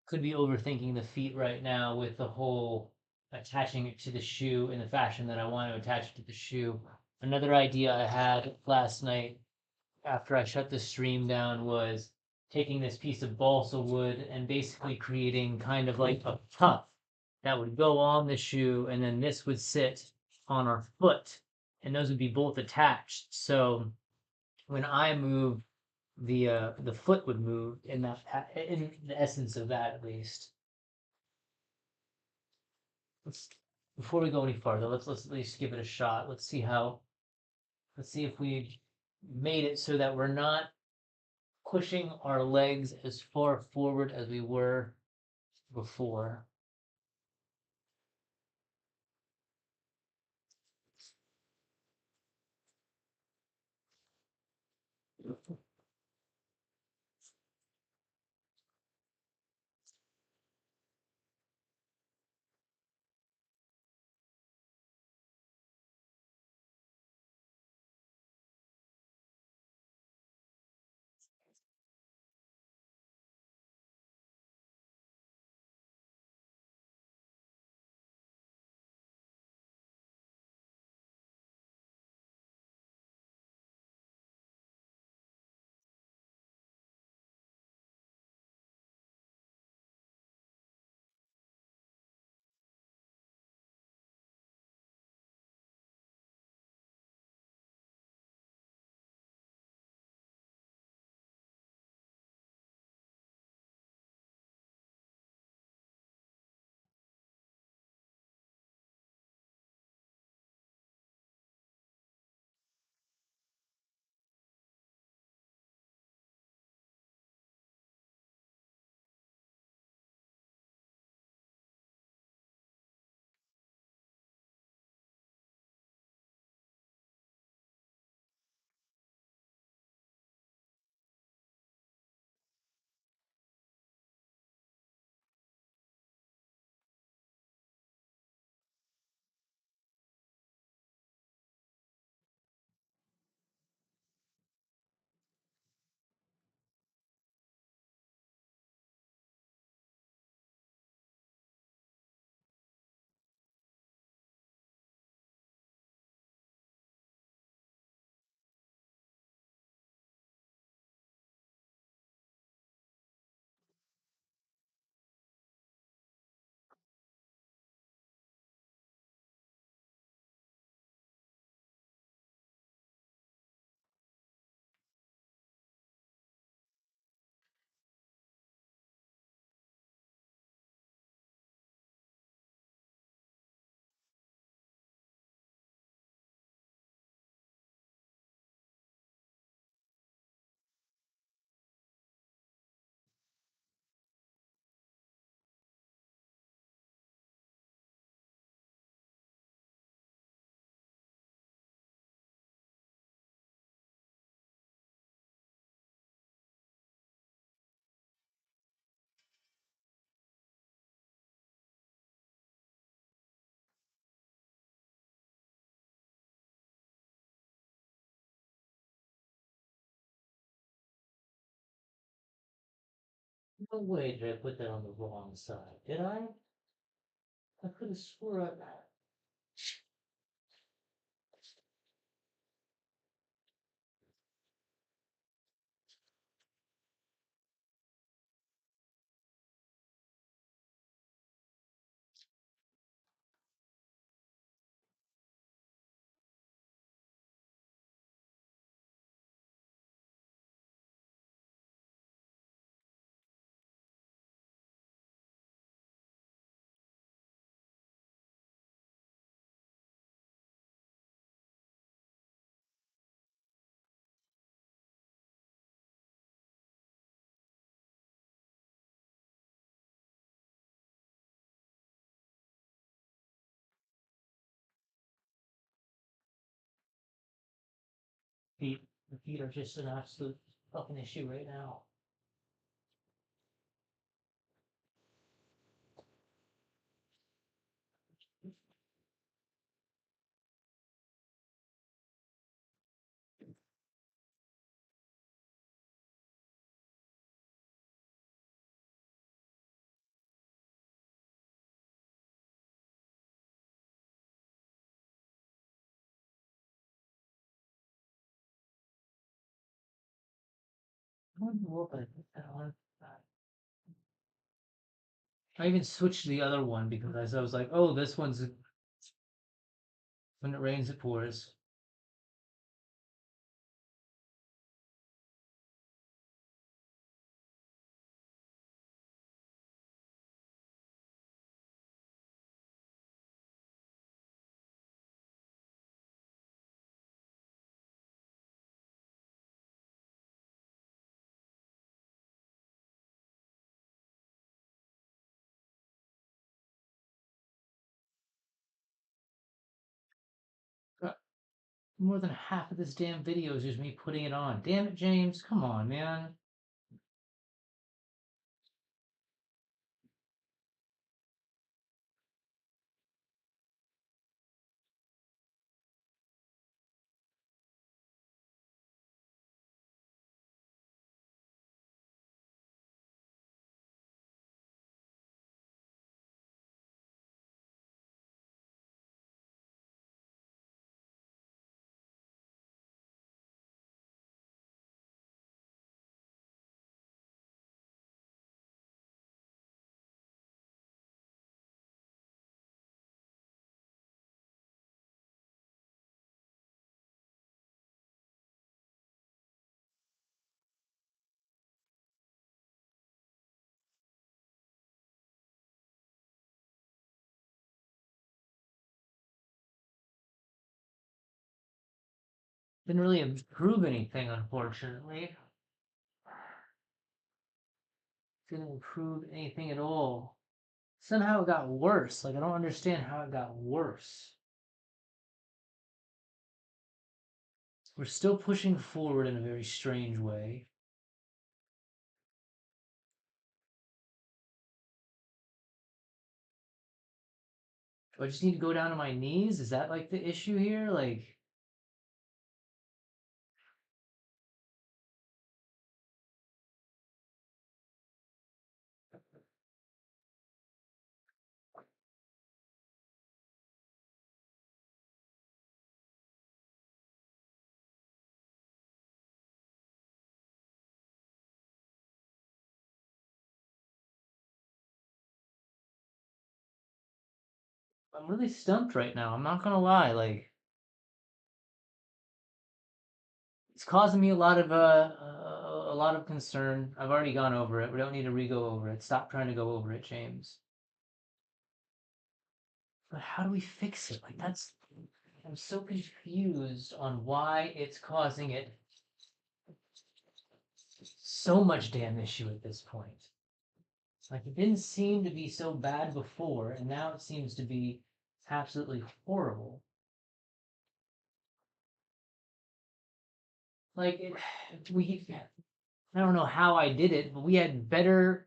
could be overthinking the feet right now with the whole attaching it to the shoe in the fashion that I want to attach it to the shoe. Another idea I had last night after I shut the stream down was taking this piece of balsa wood and basically creating kind of like a cuff that would go on the shoe, and then this would sit on our foot, and those would be both attached. So when I move, the foot would move in that in the essence of that at least. Let's before we go any farther, let's at least give it a shot. Let's see if we made it so that we're not pushing our legs as far forward as we were before. No way did I put that on the wrong side, did I? I could have swore I feet. The feet are just an absolute fucking issue right now. I even switched to the other one because I was like, oh, this one's when it rains, it pours. More than half of this damn video is just me putting it on. Damn it, James. Come on, man. Didn't really improve anything, unfortunately. Didn't improve anything at all. Somehow it got worse. Like, I don't understand how it got worse. We're still pushing forward in a very strange way. Do I just need to go down to my knees? Is that like the issue here? Like, I'm really stumped right now. I'm not gonna lie. Like, it's causing me a lot of concern. I've already gone over it. We don't need to re-go over it. Stop trying to go over it, James. But how do we fix it? Like, I'm so confused on why it's causing it so much damn issue at this point. Like, it didn't seem to be so bad before, and now it seems to be absolutely horrible. Like, I don't know how I did it, but we had better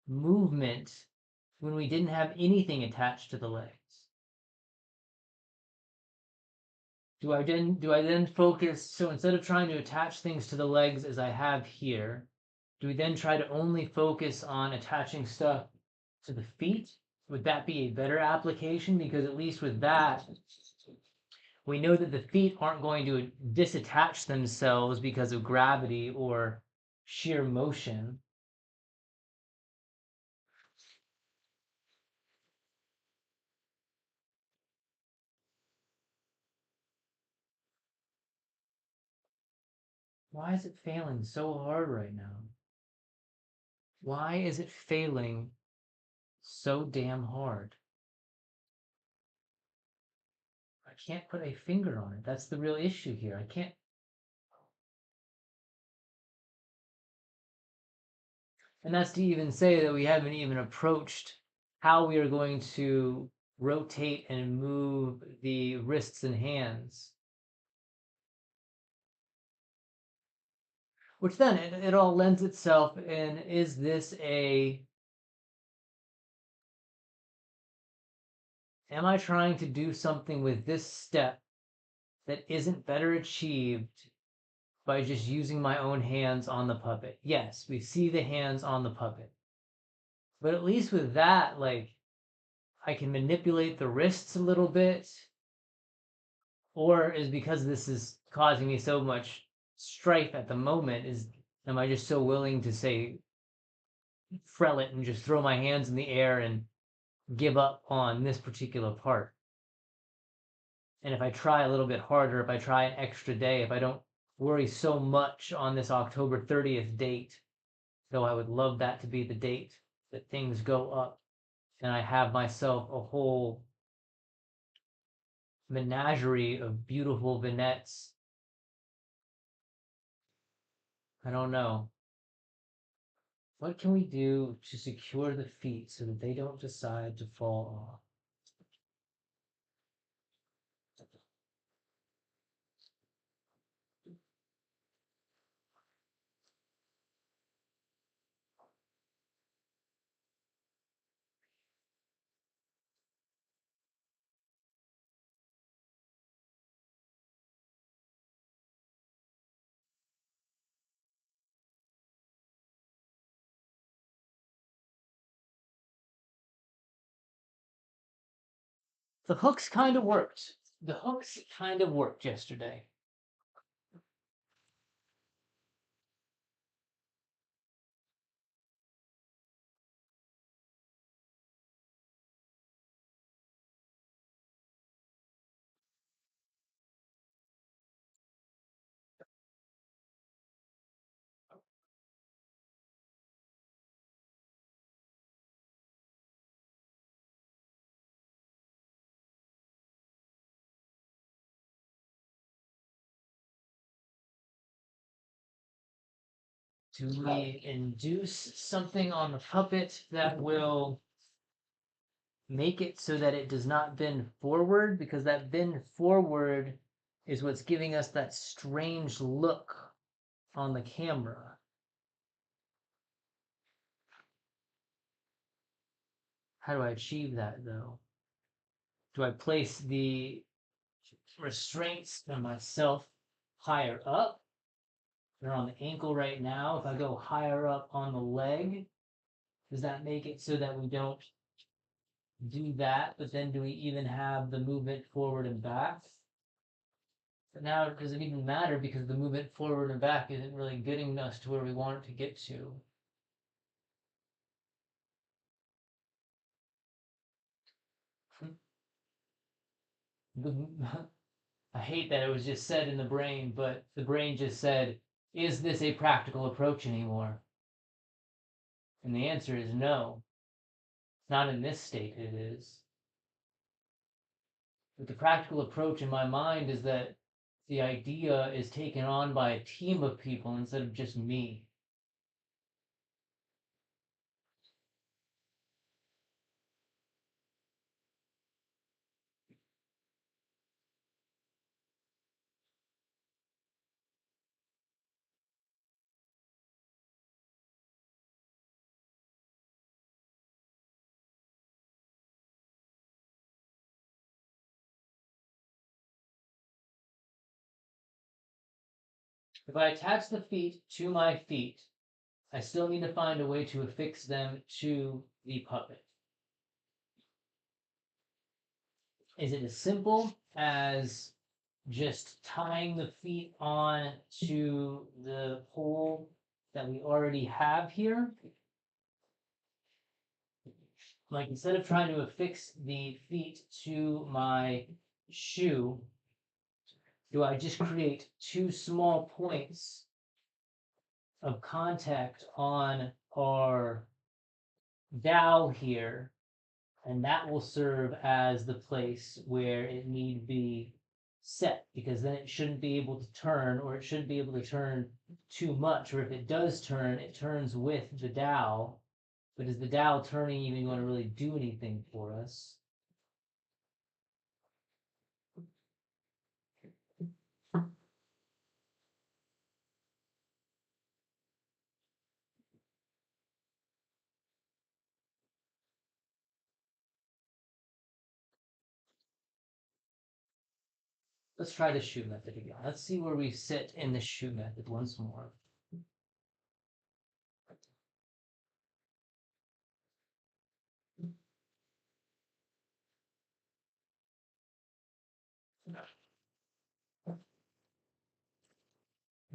movement when we didn't have anything attached to the legs. Do I then focus, so instead of trying to attach things to the legs as I have here, do we then try to only focus on attaching stuff to the feet? Would that be a better application? Because at least with that, we know that the feet aren't going to disattach themselves because of gravity or sheer motion. Why is it failing so hard right now? Why is it failing so damn hard? I can't put a finger on it. That's the real issue here. I can't. And that's to even say that we haven't even approached how we are going to rotate and move the wrists and hands. Which then it all lends itself in, is this am I trying to do something with this step that isn't better achieved by just using my own hands on the puppet? Yes, we see the hands on the puppet. But at least with that, like, I can manipulate the wrists a little bit. Or is because this is causing me so much strife at the moment, is Am I just so willing to say frel it and just throw my hands in the air and give up on this particular part? And if I try a little bit harder, if I try an extra day, if I don't worry so much on this October 30th date, though I would love that to be the date that things go up and I have myself a whole menagerie of beautiful vignettes. I don't know. What can we do to secure the feet so that they don't decide to fall off? The hooks kind of worked. The hooks kind of worked yesterday. Do we induce something on the puppet that will make it so that it does not bend forward? Because that bend forward is what's giving us that strange look on the camera. How do I achieve that though? Do I place the restraints on myself higher up? They're on the ankle right now. If I go higher up on the leg, does that make it so that we don't do that? But then do we even have the movement forward and back? But now does it even matter because the movement forward and back isn't really getting us to where we want it to get to? I hate that it was just said in the brain, but the brain just said, is this a practical approach anymore? And the answer is no. Not in this state it is. But the practical approach in my mind is that the idea is taken on by a team of people instead of just me. If I attach the feet to my feet, I still need to find a way to affix them to the puppet. Is it as simple as just tying the feet on to the pole that we already have here? Like instead of trying to affix the feet to my shoe, do I just create two small points of contact on our dowel here, and that will serve as the place where it need be set, because then it shouldn't be able to turn, or it shouldn't be able to turn too much, or if it does turn, it turns with the dowel. But is the dowel turning even going to really do anything for us? Let's try the shoe method again. Let's see where we sit in the shoe method once more.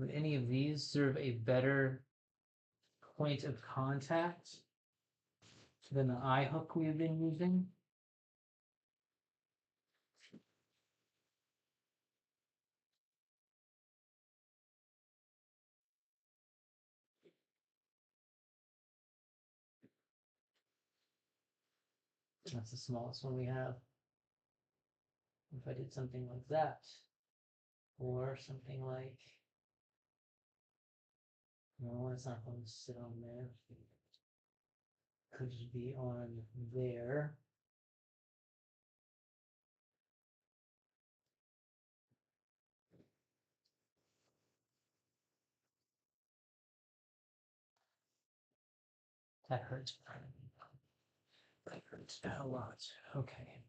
Would any of these serve a better point of contact than the eye hook we've been using? That's the smallest one we have. If I did something like that, or something like, no, it's not going to sit on there. Could just be on there. That hurts. That hurts a lot. Okay.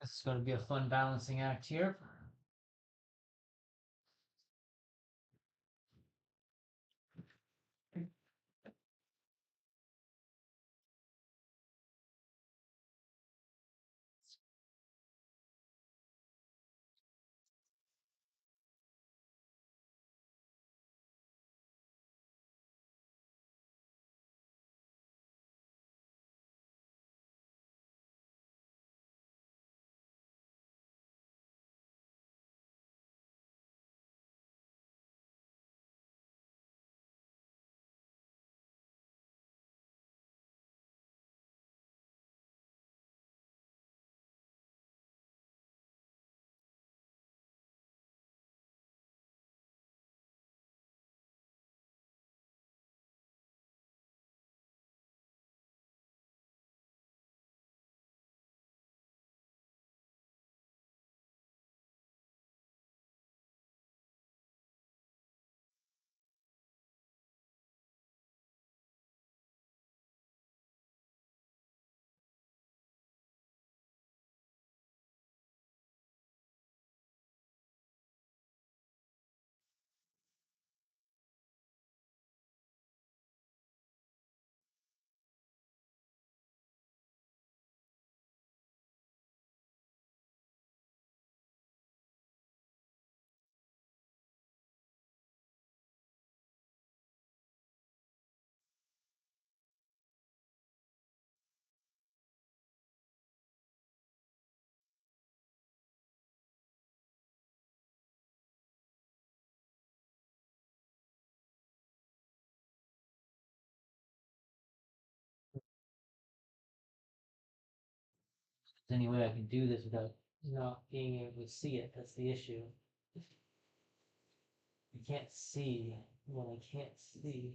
This is going to be a fun balancing act here. there's any way I can do this without not being able to see it. That's the issue. You can't see what I can't see.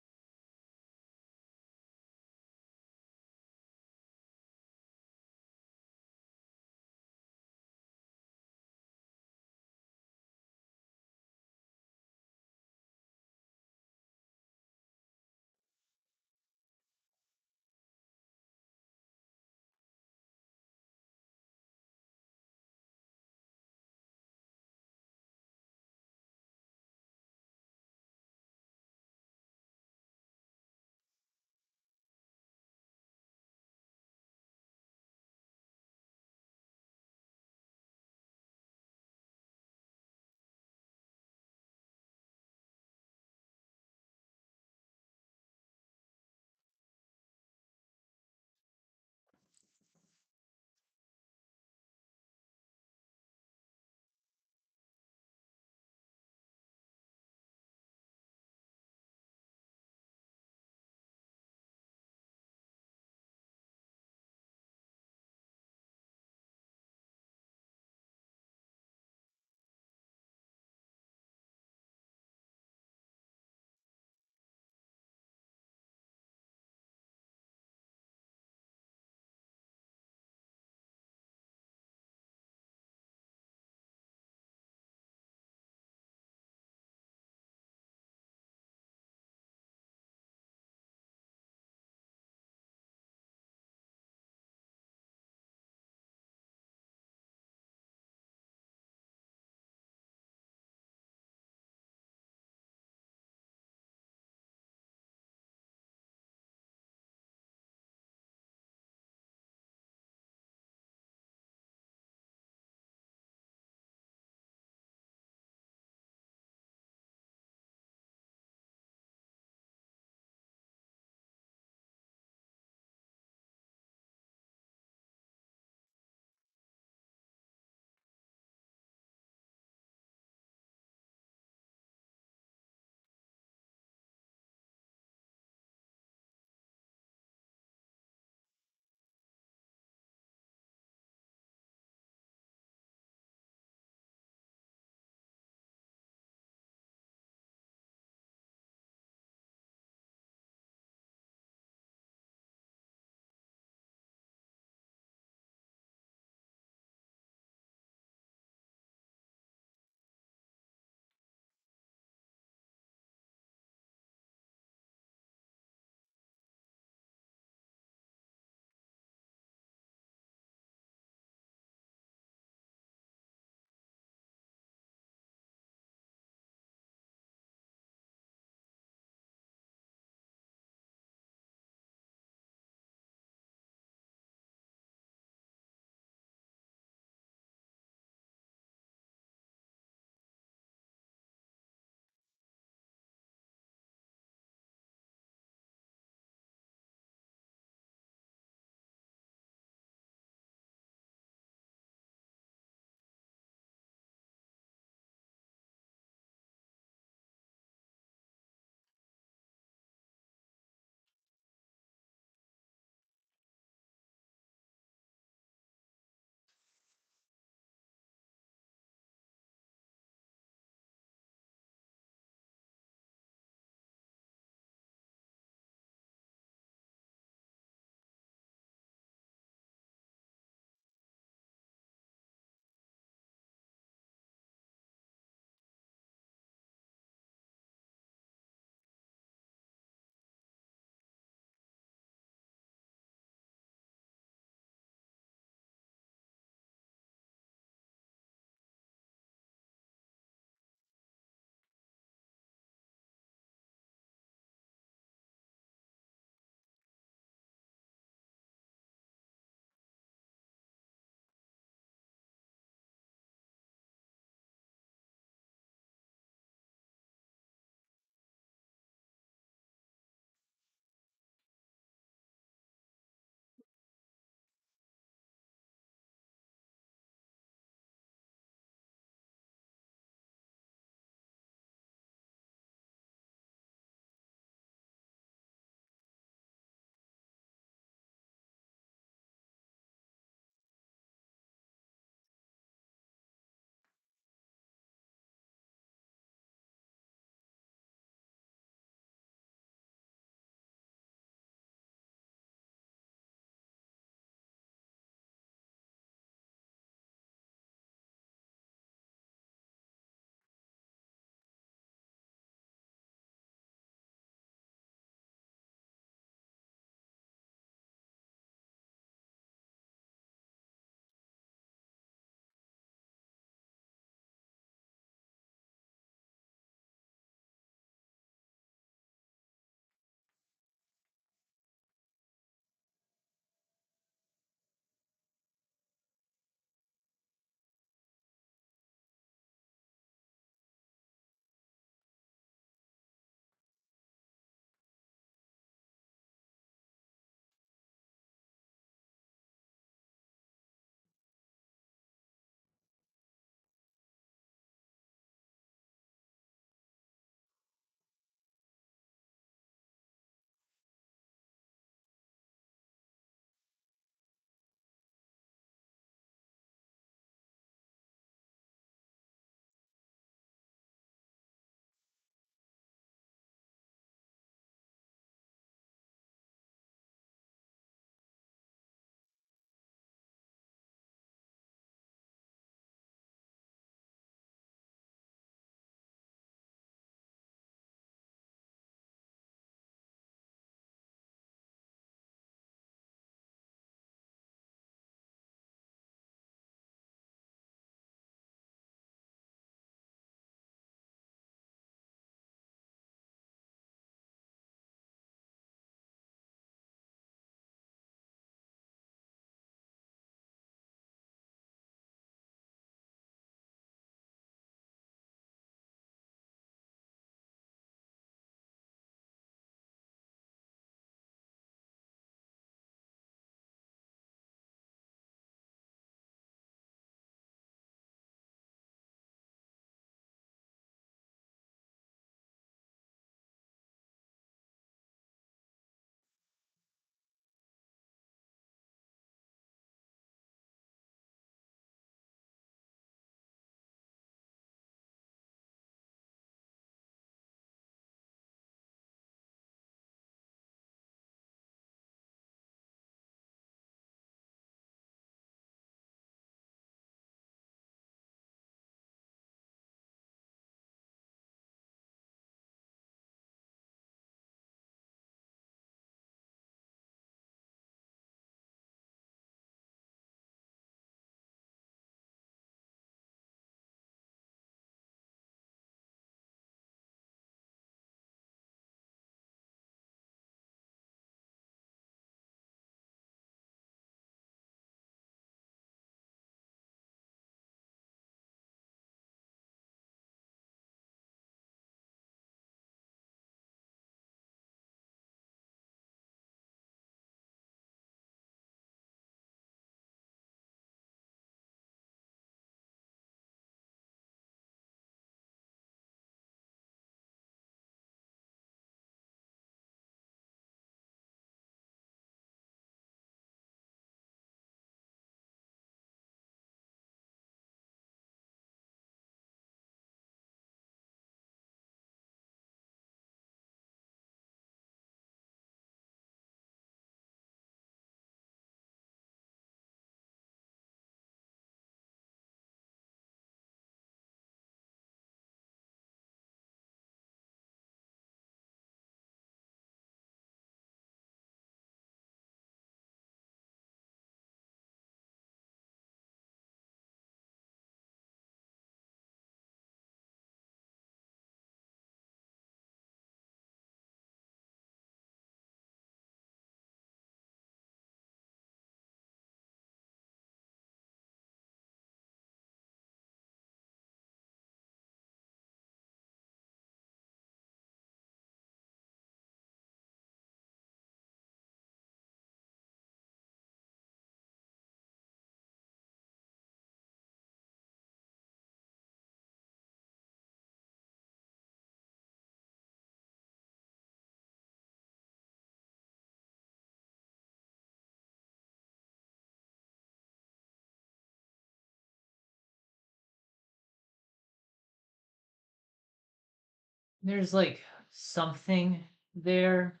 There's like something there,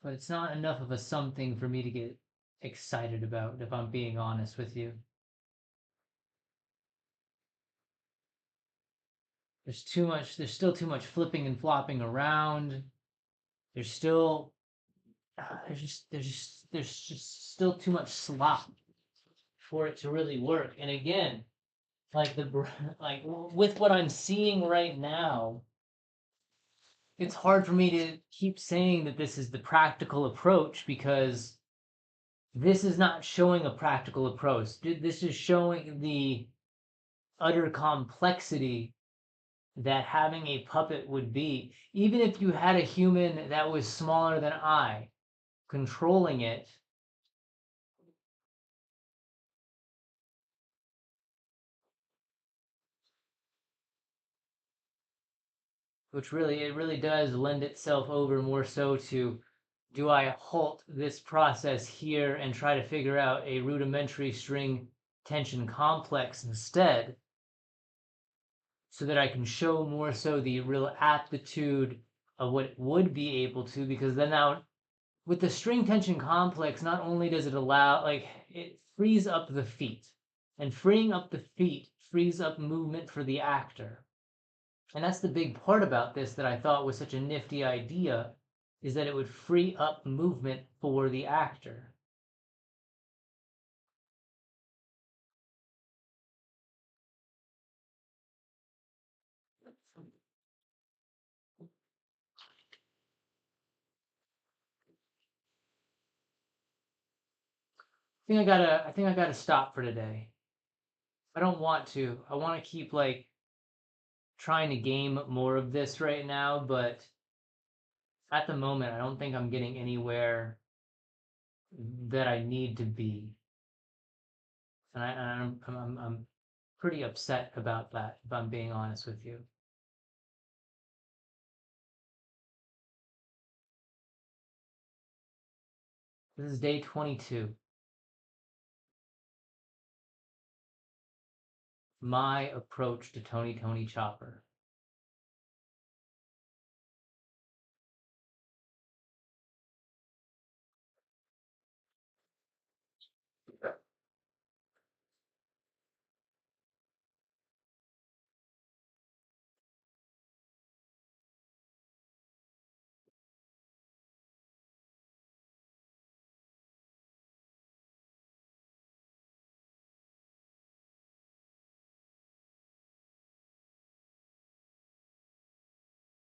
but it's not enough of a something for me to get excited about, if I'm being honest with you. There's still too much flipping and flopping around. There's still there's just still too much slop for it to really work. And again, like like with what I'm seeing right now, it's hard for me to keep saying that this is the practical approach, because this is not showing a practical approach. This is showing the utter complexity that having a puppet would be. Even if you had a human that was smaller than I controlling it, which really, it really does lend itself over more so to, do I halt this process here and try to figure out a rudimentary string tension complex instead, so that I can show more so the real aptitude of what it would be able to? Because then now, with the string tension complex, not only does it allow, like, it frees up the feet, and freeing up the feet frees up movement for the actor. And that's the big part about this that I thought was such a nifty idea, is that it would free up movement for the actor. I think I gotta stop for today. I don't want to. I want to keep like trying to game more of this right now, but at the moment I don't think I'm getting anywhere that I need to be. I'm pretty upset about that, if I'm being honest with you. This is day 22. My approach to Tony Chopper.